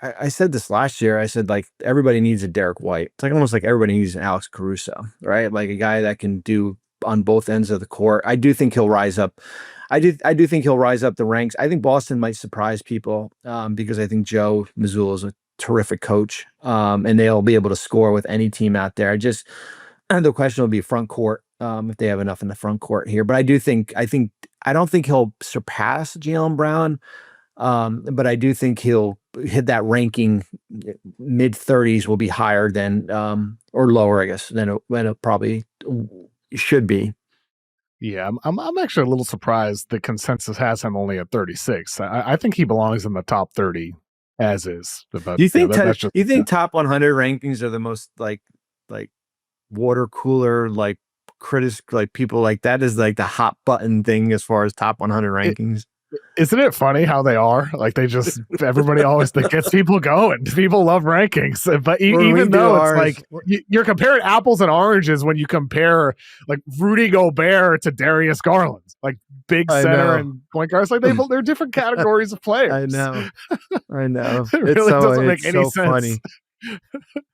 I said this last year. I said, like, everybody needs a Derrick White. It's like almost like everybody needs an Alex Caruso, right? Like a guy that can do on both ends of the court. I do think he'll rise up. I do think he'll rise up the ranks. I think Boston might surprise people because I think Joe Mazzulla is a terrific coach, and they'll be able to score with any team out there. The question will be front court if they have enough in the front court here. But I don't think he'll surpass Jaylen Brown, but I do think he'll hit that ranking. Mid 30s will be higher than or lower, I guess, than it probably should be. Yeah, I'm actually a little surprised the consensus has him only at 36. I think he belongs in the top 30 as is. But, do you think you think top 100 rankings are the most like water cooler, like people like that is like the hot button thing as far as top 100 rankings? Isn't it funny how they are? Like everybody always that gets people going. People love rankings, but even though it's like you're comparing apples and oranges when you compare like Rudy Gobert to Darius Garland, like big center and point guards, like they're different categories of players. I know. It really doesn't make any sense. Funny.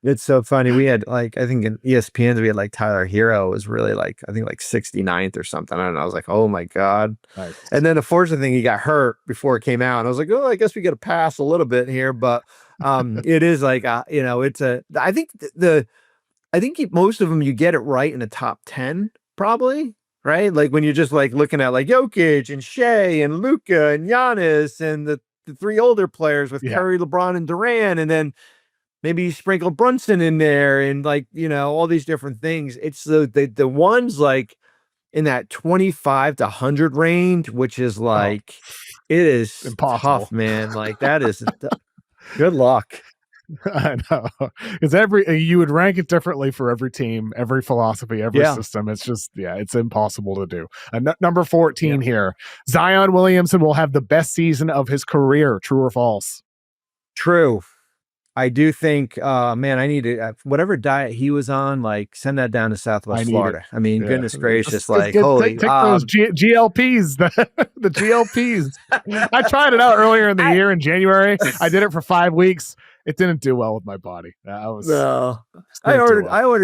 It's so funny. We had I think in ESPN, we had Tyler Hero was really I think 69th or something. I don't know. I was like, oh my God. Nice. And then the fortunate thing, he got hurt before it came out. And I was like, oh, I guess we get a pass a little bit here. But it is it's I think most of them, you get it right in the top 10, probably. Right. Like when you're just looking at Jokic and Shea and Luka and Giannis and the three older players with Curry, LeBron, and Durant. And then maybe you sprinkle Brunson in there and all these different things. It's the ones in that 25 to 100 range, which is it is impossible. Tough, man. That is good luck. I know, because you would rank it differently for every team, every philosophy, every system. It's just it's impossible to do. Number 14 here, Zion Williamson will have the best season of his career. True or false? True. I do think, man, I need to, whatever diet he was on, send that down to Southwest Florida. I mean, goodness gracious, holy. Take those GLPs, the GLPs. I tried it out earlier in the year in January. I did it for 5 weeks. It didn't do well with my body. I ordered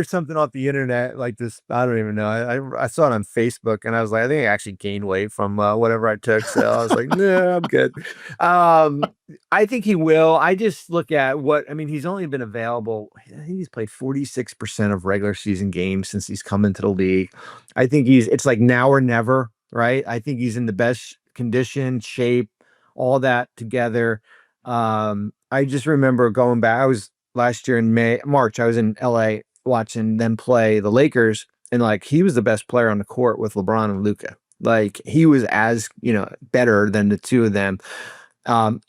something off the internet this. I don't even know. I saw it on Facebook and I was I think I actually gained weight from whatever I took. So I was no, I'm good. I think he will. I just look at he's only been available. I think he's played 46% of regular season games since he's come into the league. I think it's now or never, right? I think he's in the best condition, shape, all that together. I just remember going back. I was last year in March. I was in LA watching them play the Lakers, and he was the best player on the court with LeBron and Luka. He was as better than the two of them.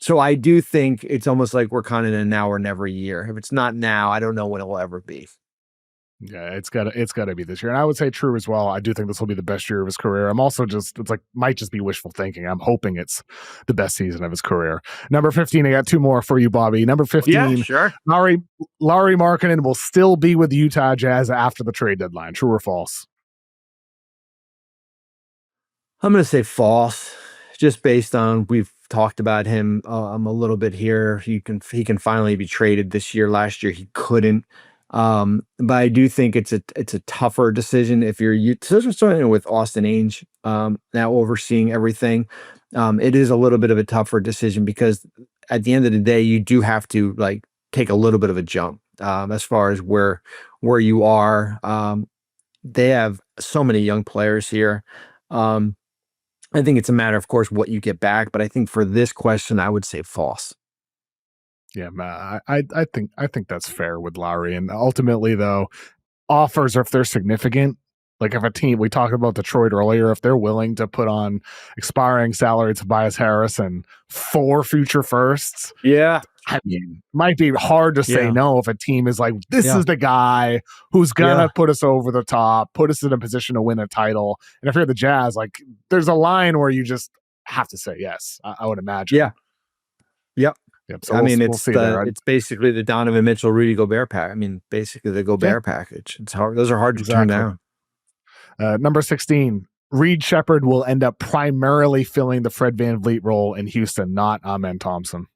So I do think it's almost we're kind of in a now or never year. If it's not now, I don't know when it will ever be. Yeah, it's gotta be this year. And I would say true as well. I do think this will be the best year of his career. I'm also might just be wishful thinking. I'm hoping it's the best season of his career. Number 15, I got two more for you, Bobby. Number 15, yeah, sure. Lauri Markkanen will still be with the Utah Jazz after the trade deadline. True or false? I'm going to say false, just based on we've talked about him a little bit here. He can finally be traded this year. Last year he couldn't. But I do think it's a tougher decision if you're starting with Austin Ainge now overseeing everything. It is a little bit of a tougher decision because at the end of the day, you do have to take a little bit of a jump as far as where you are. They have so many young players here. I think it's a matter, of course, what you get back. But I think for this question, I would say false. Yeah, I think that's fair with Lauri. And ultimately, though, offers, if they're significant, if a team, we talked about Detroit earlier, if they're willing to put on expiring salary to Tobias Harris and 4 future firsts, I mean, might be hard to say no if a team is this is the guy who's gonna put us over the top, put us in a position to win a title. And if you're the Jazz, there's a line where you just have to say yes. I would imagine. Yeah. Yep. So it's basically the Donovan Mitchell, Rudy Gobert pack. I mean, basically the Gobert package. It's hard. Those are hard to turn down. Number 16, Reed Shepherd will end up primarily filling the Fred VanVleet role in Houston, not Amen Thompson.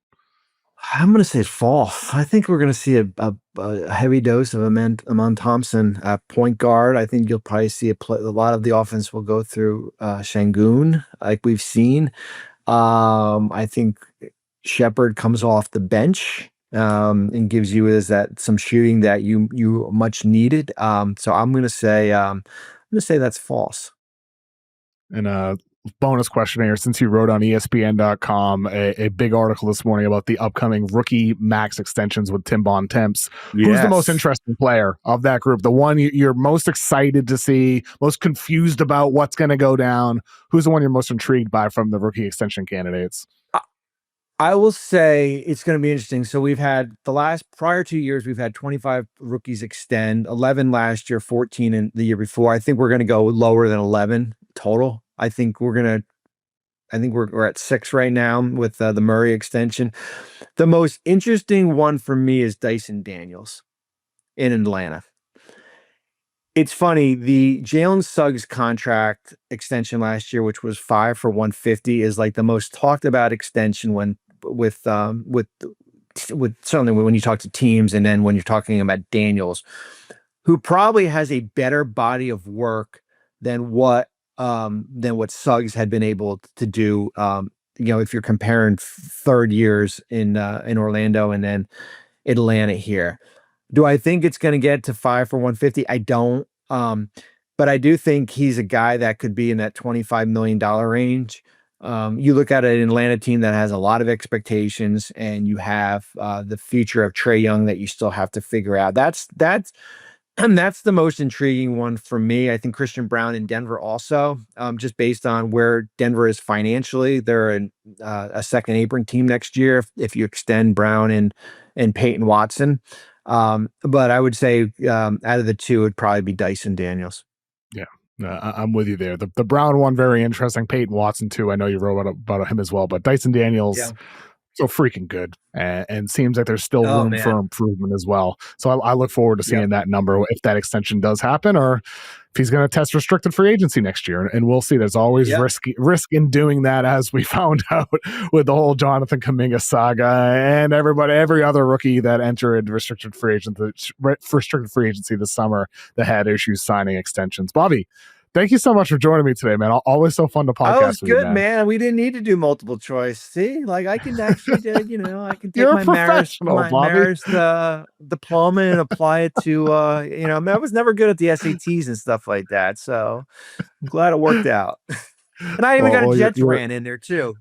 I'm going to say false. I think we're going to see a heavy dose of Amen Thompson at point guard. I think you'll probably see a lot of the offense will go through Şengün, like we've seen. I think Shepherd comes off the bench and gives you some shooting that you much needed. So I'm going to say that's false. And bonus question here, since you wrote on ESPN.com a big article this morning about the upcoming rookie max extensions with Tim Bontemps. Who's the most interesting player of that group? The one you're most excited to see, most confused about what's going to go down? Who's the one you're most intrigued by from the rookie extension candidates? I will say it's going to be interesting. So we've had prior 2 years, we've had 25 rookies extend, 11 last year, 14 in the year before. I think we're going to go lower than 11 total. I think we're going to I think we're at 6 right now with the Murray extension. The most interesting one for me is Dyson Daniels in Atlanta. It's funny, the Jalen Suggs contract extension last year, which was 5 for 150, is like the most talked about extension with certainly when you talk to teams, and then when you're talking about Daniels, who probably has a better body of work than what Suggs had been able to do. If you're comparing third years in Orlando and then Atlanta here. Do I think it's going to get to 5 for 150? I don't. But I do think he's a guy that could be in that $25 million range. You look at an Atlanta team that has a lot of expectations, and you have the future of Trae Young that you still have to figure out. That's the most intriguing one for me. I think Christian Brown in Denver also, just based on where Denver is financially. They're a second apron team next year if you extend Brown and Peyton Watson. But I would say out of the two, it'd probably be Dyson Daniels. Yeah, I'm with you there. The Brown one, very interesting. Peyton Watson too. I know you wrote about him as well, but Dyson Daniels, Yeah. so freaking good, and seems like there's still room for improvement as well. So I look forward to seeing that number if that extension does happen, or if he's going to test restricted free agency next year, and we'll see. There's always risk in doing that, as we found out with the whole Jonathan Kuminga saga and every other rookie that entered restricted free agency this summer that had issues signing extensions. Bobby, thank you so much for joining me today, man. Always so fun to podcast. Oh, it's good, man. We didn't need to do multiple choice. See, like I can actually, I can take my marriage diploma and apply it to, I was never good at the SATs and stuff like that. So I'm glad it worked out. And I even got a Jets rant in there too.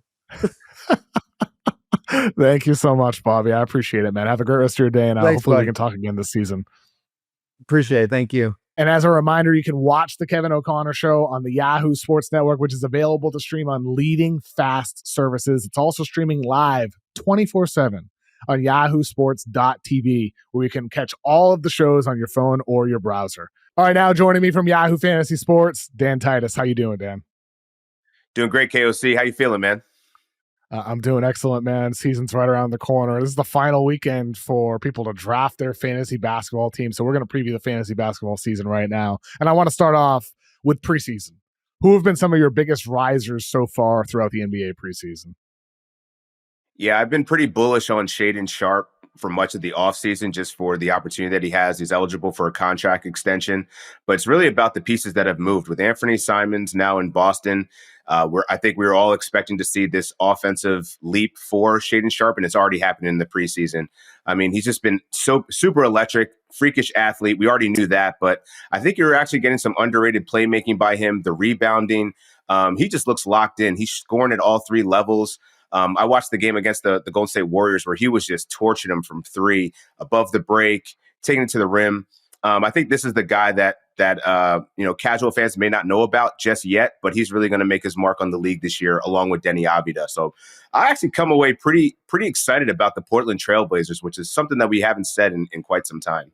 Thank you so much, Bobby. I appreciate it, man. Have a great rest of your day, and hopefully we can talk again this season. Appreciate it. Thank you. And as a reminder, you can watch the Kevin O'Connor Show on the Yahoo Sports Network, which is available to stream on leading fast services. It's also streaming live 24/7 on yahoosports.tv, where you can catch all of the shows on your phone or your browser. All right, now joining me from Yahoo Fantasy Sports, Dan Titus. How you doing, Dan? Doing great, KOC. How you feeling, man? I'm doing excellent, man. Season's right around the corner. This is the final weekend for people to draft their fantasy basketball team. So we're going to preview the fantasy basketball season right now. And I want to start off with preseason. Who have been some of your biggest risers so far throughout the NBA preseason? Yeah, I've been pretty bullish on Shaedon Sharpe for much of the offseason, just for the opportunity that he has. He's eligible for a contract extension, but it's really about the pieces that have moved. With Anthony Simons now in Boston, I think we were all expecting to see this offensive leap for Shaedon Sharpe, and it's already happened in the preseason. I mean, he's just been so super electric, freakish athlete. We already knew that, but I think you're actually getting some underrated playmaking by him, the rebounding. He just looks locked in. He's scoring at all three levels. I watched the game against the Golden State Warriors where he was just torching them from three, above the break, taking it to the rim. I think this is the guy that casual fans may not know about just yet, but he's really going to make his mark on the league this year, along with Denny Avdija. So I actually come away pretty excited about the Portland Trailblazers, which is something that we haven't said in quite some time.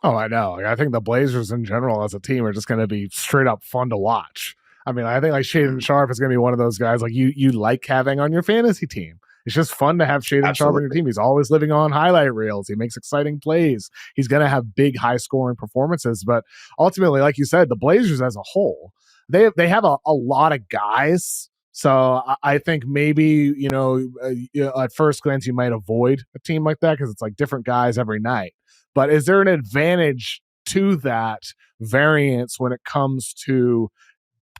Oh, I know. I think the Blazers in general as a team are just going to be straight up fun to watch. I mean, I think like Shaedon Sharpe is going to be one of those guys like you like having on your fantasy team. It's just fun to have Shaedon Sharpe on your team. He's always living on highlight reels. He makes exciting plays. He's going to have big, high-scoring performances. But ultimately, like you said, the Blazers as a whole, they have a lot of guys. So I think maybe, at first glance, you might avoid a team like that because it's like different guys every night. But is there an advantage to that variance when it comes to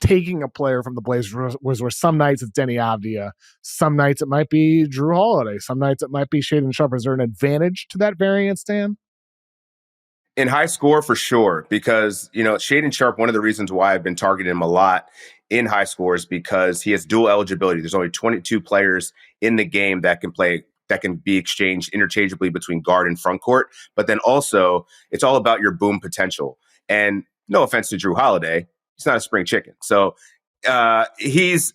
taking a player from the Blazers, where some nights it's Denny Avdija, some nights it might be Drew Holiday, some nights it might be Shaedon Sharpe? Is there an advantage to that variance, Dan? In high score, for sure, because, Shaedon Sharpe, one of the reasons why I've been targeting him a lot in high score is because he has dual eligibility. There's only 22 players in the game that can be exchanged interchangeably between guard and front court. But then also, it's all about your boom potential. And no offense to Drew Holiday, he's not a spring chicken. So I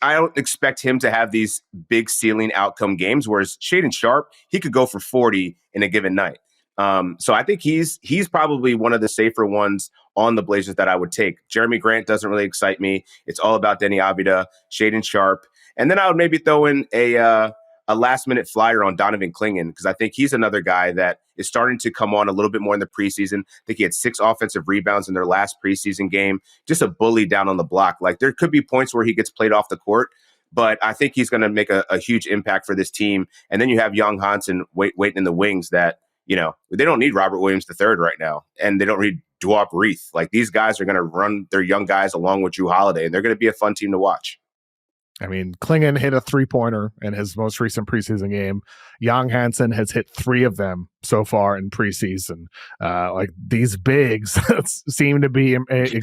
don't expect him to have these big ceiling outcome games, whereas Shaedon Sharpe, he could go for 40 in a given night. So I think he's probably one of the safer ones on the Blazers that I would take. Jeremy Grant doesn't really excite me. It's all about Denny Avdija, Shaedon Sharpe. And then I would maybe throw in a last minute flyer on Donovan Clingan, because I think he's another guy that is starting to come on a little bit more in the preseason. I think he had 6 offensive rebounds in their last preseason game. Just a bully down on the block. Like, there could be points where he gets played off the court, but I think he's going to make a huge impact for this team. And then you have young Hansen waiting in the wings that, they don't need Robert Williams III right now, and they don't need Duop Reith. Like, these guys are going to run their young guys along with Drew Holiday, and they're going to be a fun team to watch. I mean, Clingan hit a 3-pointer in his most recent preseason game. Young Hansen has hit 3 of them so far in preseason. Like, these bigs seem to be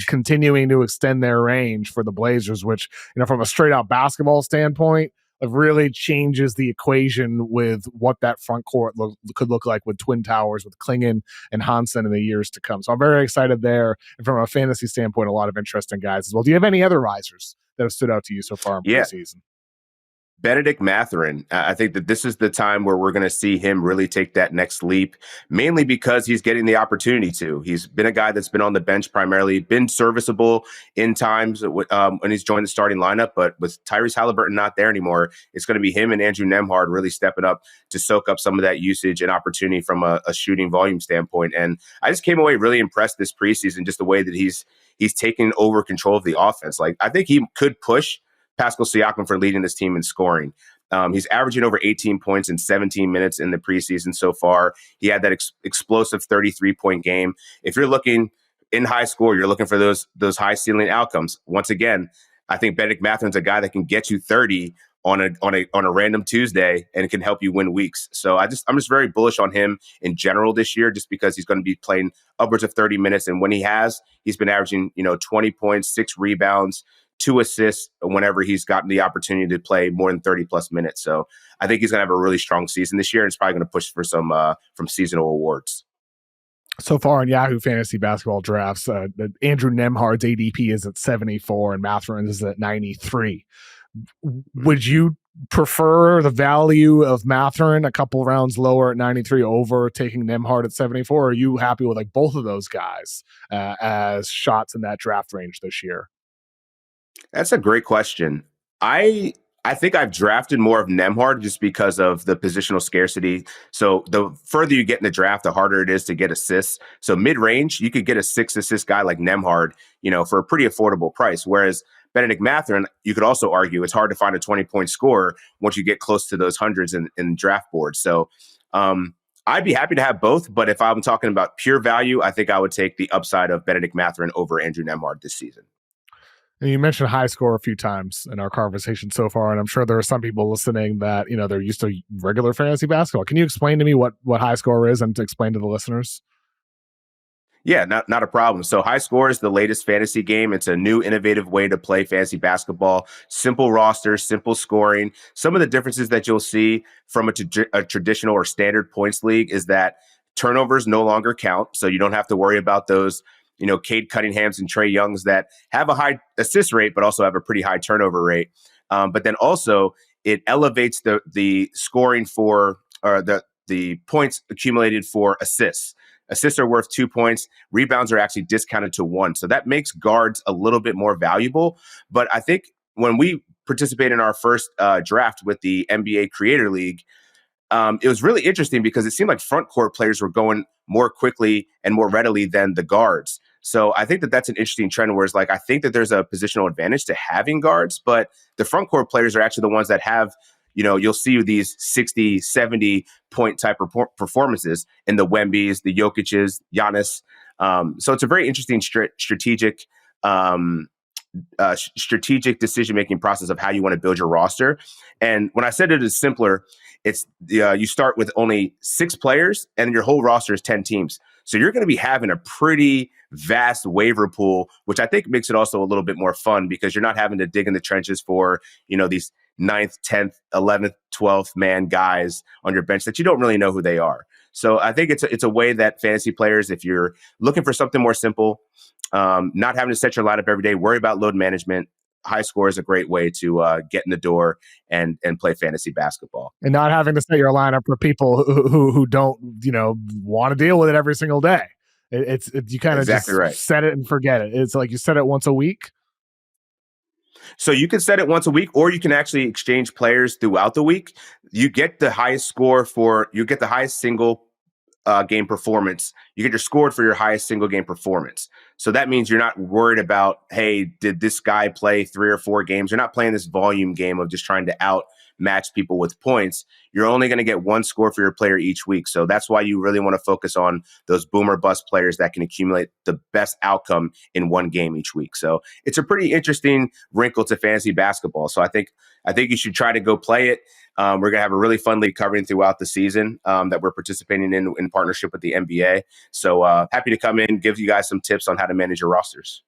continuing to extend their range for the Blazers, which, from a straight out basketball standpoint, it really changes the equation with what that front court could look like with Twin Towers, with Clingan and Hansen in the years to come. So I'm very excited there. And from a fantasy standpoint, a lot of interesting guys as well. Do you have any other risers that have stood out to you so far in preseason? Benedict Mathurin. I think that this is the time where we're going to see him really take that next leap, mainly because he's getting the opportunity to. He's been a guy that's been on the bench primarily, been serviceable in times when he's joined the starting lineup, but with Tyrese Halliburton not there anymore, it's going to be him and Andrew Nembhard really stepping up to soak up some of that usage and opportunity from a shooting volume standpoint. And I just came away really impressed this preseason, just the way that he's taken over control of the offense. Like, I think he could push Pascal Siakam for leading this team in scoring. He's averaging over 18 points in 17 minutes in the preseason so far. He had that explosive 33-point game. If you're looking in high score, you're looking for those high ceiling outcomes. Once again, I think Benedict Mathurin's a guy that can get you 30 on a random Tuesday and can help you win weeks. So I'm just very bullish on him in general this year, just because he's going to be playing upwards of 30 minutes. And when he's been averaging, 20 points, 6 rebounds, 2 assists whenever he's gotten the opportunity to play more than 30 plus minutes. So I think he's going to have a really strong season this year, and it's probably going to push for some from seasonal awards. So far in Yahoo fantasy basketball drafts, Andrew Nembhard's ADP is at 74 and Mathurin is at 93. Would you prefer the value of Mathurin a couple rounds lower at 93 over taking Nembhard at 74? Or are you happy with both of those guys as shots in that draft range this year? That's a great question. I think I've drafted more of Nembhard just because of the positional scarcity. So the further you get in the draft, the harder it is to get assists. So mid-range, you could get a 6-assist guy like Nembhard, for a pretty affordable price. Whereas Benedict Mathurin, you could also argue it's hard to find a 20-point scorer once you get close to those hundreds in draft boards. So I'd be happy to have both, but if I'm talking about pure value, I think I would take the upside of Benedict Mathurin over Andrew Nembhard this season. And you mentioned high score a few times in our conversation so far, and I'm sure there are some people listening that, they're used to regular fantasy basketball. Can you explain to me what high score is and to explain to the listeners? Yeah, not a problem. So High Score is the latest fantasy game. It's a new, innovative way to play fantasy basketball. Simple roster, simple scoring. Some of the differences that you'll see from a traditional or standard points league is that turnovers no longer count. So you don't have to worry about those, Cade Cunninghams and Trae Youngs that have a high assist rate, but also have a pretty high turnover rate. But then also it elevates the scoring for, or the points accumulated for assists. Assists are worth 2 points. Rebounds are actually discounted to 1. So that makes guards a little bit more valuable. But I think when we participated in our first draft with the NBA Creator League, it was really interesting because it seemed like front court players were going more quickly and more readily than the guards. So I think that that's an interesting trend where it's like, I think that there's a positional advantage to having guards, but the front court players are actually the ones that have, you'll see these 60, 70 point type performances in the Wembys, the Jokic's, Giannis. So it's a very interesting strategic decision-making process of how you want to build your roster. And when I said it is simpler, it's you start with only 6 players and your whole roster is 10 teams. So you're going to be having a pretty vast waiver pool, which I think makes it also a little bit more fun because you're not having to dig in the trenches for, these 9th, 10th, 11th, 12th man guys on your bench that you don't really know who they are. So I think it's a way that fantasy players, if you're looking for something more simple, not having to set your lineup every day, worry about load management, High Score is a great way to get in the door and play fantasy basketball. And not having to set your lineup for people who don't, want to deal with it every single day. You kind of exactly just right. set it and forget it. It's like you set it once a week. So you can set it once a week, or you can actually exchange players throughout the week. You get the highest single game performance. You get your scored for your highest single game performance. So that means you're not worried about, hey, did this guy play 3 or 4 games? You're not playing this volume game of just trying to outmatch people with points. You're only going to get one score for your player each week. So that's why you really want to focus on those boomer bust players that can accumulate the best outcome in one game each week. So it's a pretty interesting wrinkle to fantasy basketball. So I think you should try to go play it. We're going to have a really fun league covering throughout the season that we're participating in partnership with the NBA. So happy to come in, give you guys some tips on how to manage your rosters.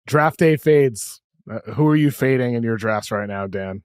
Draft day fades. Who are you fading in your drafts right now, Dan?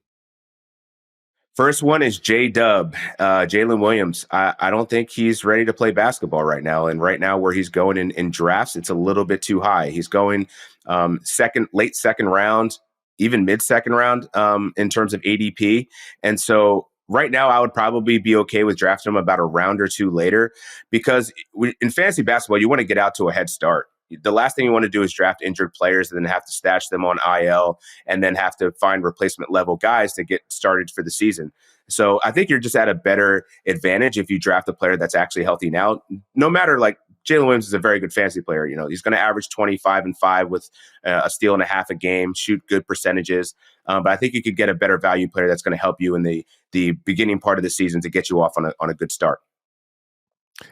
First one is J-Dub, Jalen Williams. I don't think he's ready to play basketball right now. And right now where he's going in drafts, it's a little bit too high. He's going late second round, even mid-second round in terms of ADP. And so right now I would probably be okay with drafting him about a round or two later, because in fantasy basketball, you want to get out to a head start. The last thing you want to do is draft injured players and then have to stash them on IL and then have to find replacement level guys to get started for the season. So I think you're just at a better advantage if you draft a player that's actually healthy now. No matter, like, Jalen Williams is a very good fantasy player. You know, he's going to average 25 and 5 with a steal and a half a game, shoot good percentages. But I think you could get a better value player that's going to help you in the beginning part of the season to get you off on a good start.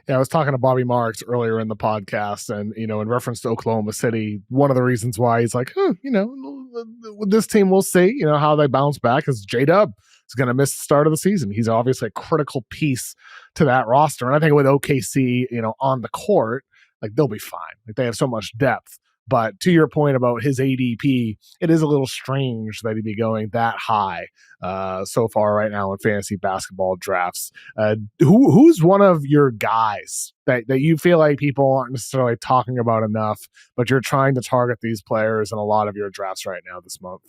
Yeah, I was talking to Bobby Marks earlier in the podcast, and, you know, in reference to Oklahoma City, one of the reasons why he's like, you know, with this team, we'll see, you know, how they bounce back, is J-Dub is going to miss the start of the season. He's obviously a critical piece to that roster. And I think with OKC, you know, on the court, like, they'll be fine. Like, they have so much depth. But to your point about his ADP, it is a little strange that he'd be going that high so far right now in fantasy basketball drafts. Who's one of your guys that you feel like people aren't necessarily talking about enough, but you're trying to target these players in a lot of your drafts right now this month?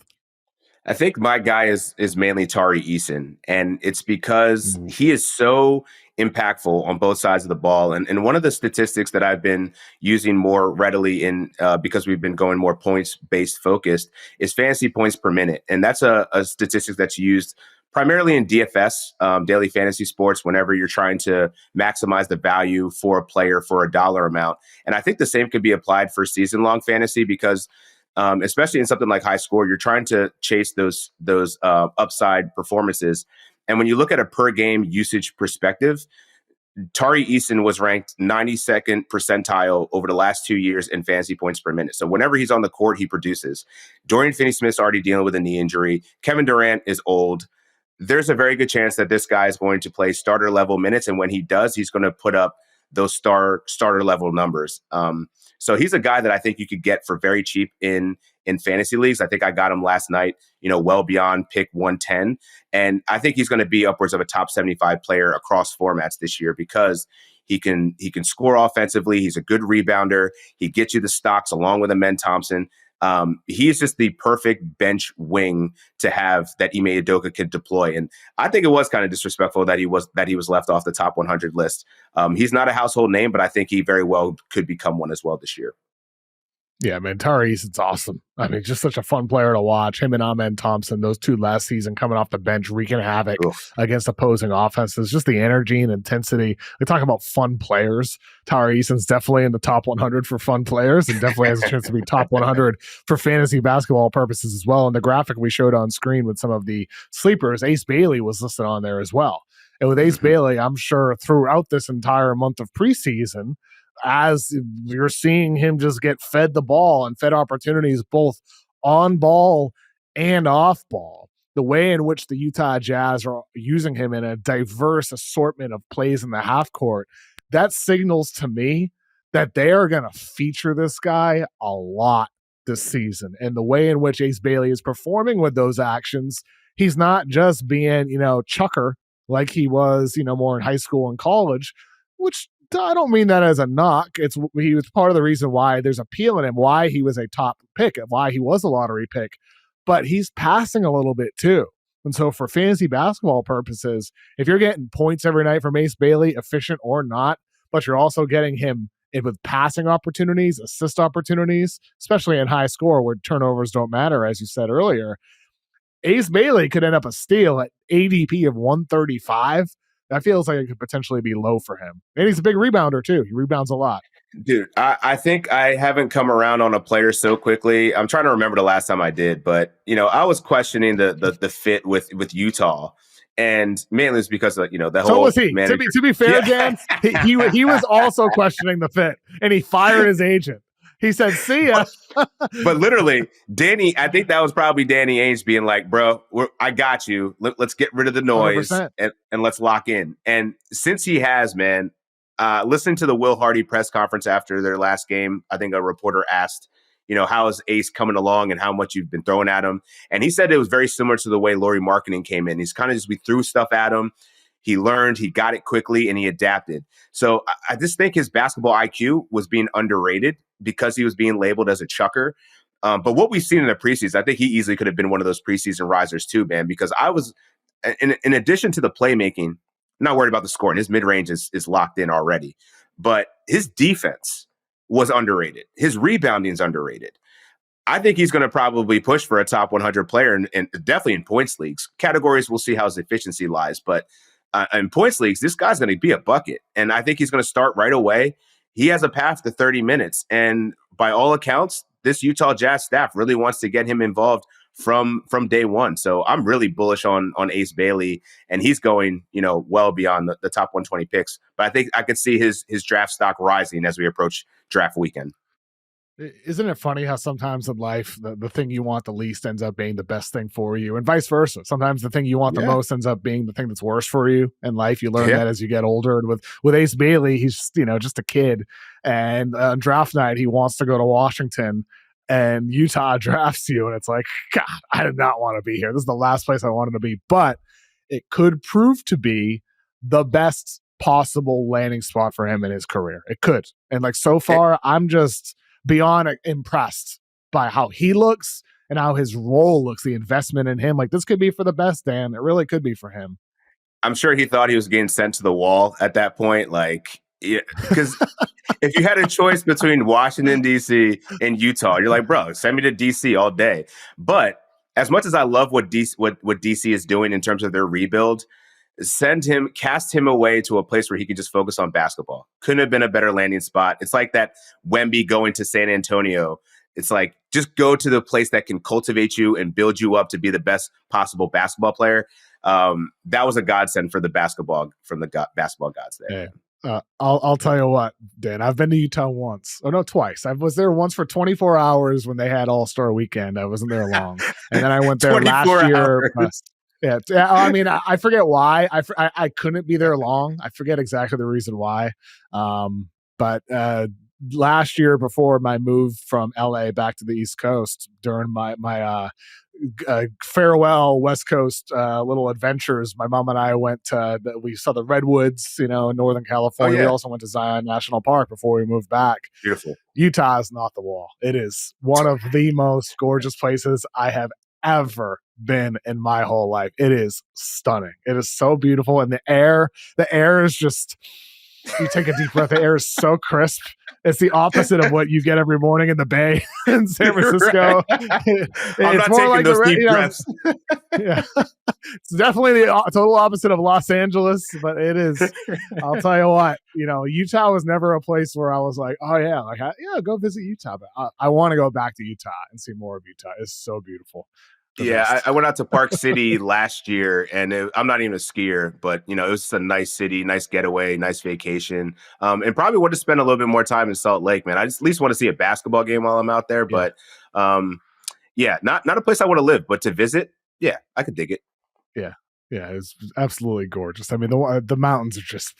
I think my guy is mainly Tari Eason, and it's because he is so impactful on both sides of the ball. And one of the statistics that I've been using more readily in because we've been going more points-based focused is fantasy points per minute. And that's a statistic that's used primarily in DFS, daily fantasy sports, whenever you're trying to maximize the value for a player for a dollar amount. And I think the same could be applied for season-long fantasy, because especially in something like high score, you're trying to chase those upside performances. And when you look at a per game usage perspective, Tari Eason was ranked 92nd percentile over the last 2 years in fantasy points per minute. So whenever he's on the court, he produces. Dorian Finney-Smith's already dealing with a knee injury. Kevin Durant is old. There's a very good chance that this guy is going to play starter level minutes. And when he does, he's going to put up those starter level numbers. So he's a guy that I think you could get for very cheap in fantasy leagues. I think I got him last night, you know, well beyond pick 110. And I think he's going to be upwards of a top 75 player across formats this year, because he can score offensively. He's a good rebounder. He gets you the stocks along with Amen Thompson. He is just the perfect bench wing to have that Ime Udoka could deploy. And I think it was kind of disrespectful that he was left off the top 100 list. He's not a household name, but I think he very well could become one as well this year. Yeah, man, Tari Eason's awesome. I mean, just such a fun player to watch. Him and Amen Thompson, those two last season, coming off the bench, wreaking havoc against opposing offenses. Just the energy and intensity. We talk about fun players. Tari Eason's definitely in the top 100 for fun players, and definitely has a chance to be top 100 for fantasy basketball purposes as well. And the graphic we showed on screen with some of the sleepers, Ace Bailey was listed on there as well. And with Ace Bailey, I'm sure throughout this entire month of preseason, as you're seeing him just get fed the ball and fed opportunities both on ball and off ball, the way in which the Utah Jazz are using him in a diverse assortment of plays in the half court, that signals to me that they are going to feature this guy a lot this season. And the way in which Ace Bailey is performing with those actions, he's not just being, you know, chucker like he was, you know, more in high school and college, which I don't mean that as a knock. He was part of the reason why there's appeal in him, why he was a top pick, why he was a lottery pick. But he's passing a little bit too. And so for fantasy basketball purposes, if you're getting points every night from Ace Bailey, efficient or not, but you're also getting him with passing opportunities, assist opportunities, especially in high score where turnovers don't matter, as you said earlier. Ace Bailey could end up a steal at ADP of 135. That feels like it could potentially be low for him. And he's a big rebounder too. He rebounds a lot. Dude, I think I haven't come around on a player so quickly. I'm trying to remember the last time I did, but I was questioning the fit with Utah, and mainly it's because of the whole. So was he. To be fair, Dan, he was also questioning the fit, and he fired his agent. He said, "See ya." But literally, Danny, I think that was probably Danny Ainge being like, "Bro, I got you. Let's get rid of the noise and let's lock in." And since he has, man. Listening to the Will Hardy press conference after their last game, I think a reporter asked, how is Ace coming along and how much you've been throwing at him? And he said it was very similar to the way Lauri Markkanen came in. He's kind of we threw stuff at him. He learned, he got it quickly, and he adapted. So I just think his basketball IQ was being underrated because he was being labeled as a chucker. But what we've seen in the preseason, I think he easily could have been one of those preseason risers too, man, because I was, in addition to the playmaking, not worried about the scoring. His mid-range is locked in already. But his defense was underrated. His rebounding is underrated. I think he's going to probably push for a top 100 player, and definitely in points leagues. Categories, we'll see how his efficiency lies. But in points leagues, this guy's going to be a bucket. And I think he's going to start right away. He has a path to 30 minutes. And by all accounts, this Utah Jazz staff really wants to get him involved from day one. So I'm really bullish on Ace Bailey, and he's going, well beyond the top 120 picks. But I think I could see his draft stock rising as we approach draft weekend. Isn't it funny how sometimes in life, the thing you want the least ends up being the best thing for you, and vice versa? Sometimes the thing you want the most ends up being the thing that's worse for you in life. You learn that as you get older. And with Ace Bailey, he's, just a kid. And on draft night, he wants to go to Washington. And Utah drafts you, and it's like, God, I did not want to be here. This is the last place I wanted to be. But it could prove to be the best possible landing spot for him in his career. It could. And so far, I'm just beyond impressed by how he looks and how his role looks, the investment in him. This could be for the best, Dan. It really could be for him. I'm sure he thought he was getting sent to the wall at that point. Because if you had a choice between Washington, D.C. and Utah, you're like, bro, send me to D.C. all day. But as much as I love what D.C. is doing in terms of their rebuild, cast him away to a place where he could just focus on basketball. Couldn't have been a better landing spot. It's like that Wemby going to San Antonio. It's like, just go to the place that can cultivate you and build you up to be the best possible basketball player. That was a godsend for the basketball gods there. Yeah. I'll tell you what, Dan, I've been to Utah once. Oh, no, twice. I was there once for 24 hours when they had All-Star Weekend. I wasn't there long. And then I went there last year. I mean, I forget why. I couldn't be there long. I forget exactly the reason why. But last year, before my move from LA back to the East Coast, during my farewell West Coast little adventures, my mom and I went we saw the redwoods, in Northern California. We also went to Zion National Park before we moved back. Beautiful. Utah is not the wall. It is one of the most gorgeous places I have ever been in my whole life. It is stunning. It is so beautiful. And the air is just, you take a deep breath, the air is so crisp. It's the opposite of what you get every morning in the Bay in San Francisco. I'm not taking those deep breaths. Yeah. It's definitely the total opposite of Los Angeles, but it is. I'll tell you what, Utah was never a place where I was like, oh yeah, go visit Utah. But I want to go back to Utah and see more of Utah. It's so beautiful. I went out to Park City last year, and I'm not even a skier, but it was just a nice city, nice getaway, nice vacation, and probably want to spend a little bit more time in Salt Lake, man. I just at least want to see a basketball game while I'm out there, but not a place I want to live, but to visit, I could dig it. Yeah, it's absolutely gorgeous. I mean, the mountains are just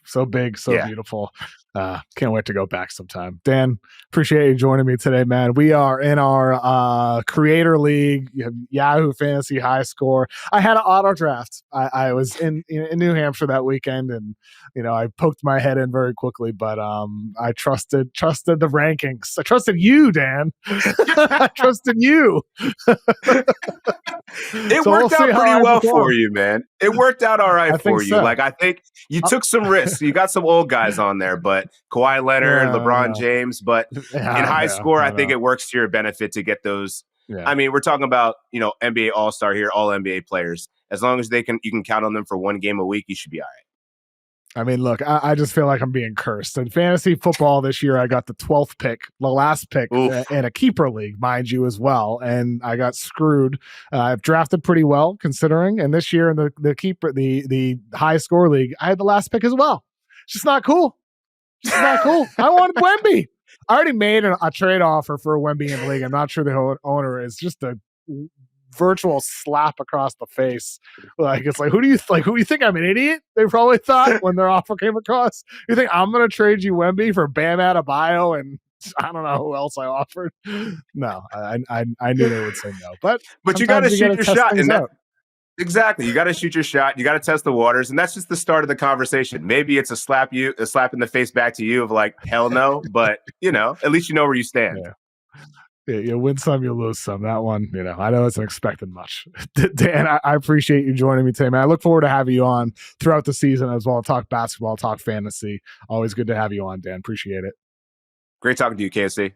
so big, so beautiful. Can't wait to go back sometime. Dan, appreciate you joining me today, man. We are in our Creator League, Yahoo Fantasy High Score. I had an auto draft. I was in New Hampshire that weekend, and I poked my head in very quickly, but I trusted the rankings. I trusted you, Dan. I trusted you. It worked out pretty well for you, you, man. It worked out all right I think for you. so. Like, I think you took some risks. You got some old guys on there, but Kawhi Leonard, LeBron James. But in high score, I think it works to your benefit to get those. Yeah. I mean, we're talking about, NBA All-Star here, all NBA players. As long as you can count on them for one game a week, you should be all right. I mean, look, I just feel like I'm being cursed. In fantasy football this year, I got the 12th pick, the last pick in a keeper league, mind you, as well. And I got screwed. I've drafted pretty well considering. And this year in the high score league, I had the last pick as well. It's just not cool. It's just not cool. I wanted Wemby. I already made a trade offer for Wemby in the league. I'm not sure the owner is. Just a virtual slap across the face. Like, it's like, who do you think I'm an idiot? They probably thought when their offer came across. You think I'm going to trade you Wemby for Bam Adebayo and I don't know who else I offered? No, I knew they would say no. But you got to shoot your shot. And exactly. You got to shoot your shot. You got to test the waters. And that's just the start of the conversation. Maybe it's a slap in the face back to you of like, hell no. But, at least you know where you stand. Yeah. You win some, you lose some. That one, I know it's an expected much. Dan, I appreciate you joining me today, man. I look forward to having you on throughout the season as well. Talk basketball, talk fantasy. Always good to have you on, Dan. Appreciate it. Great talking to you, KSC.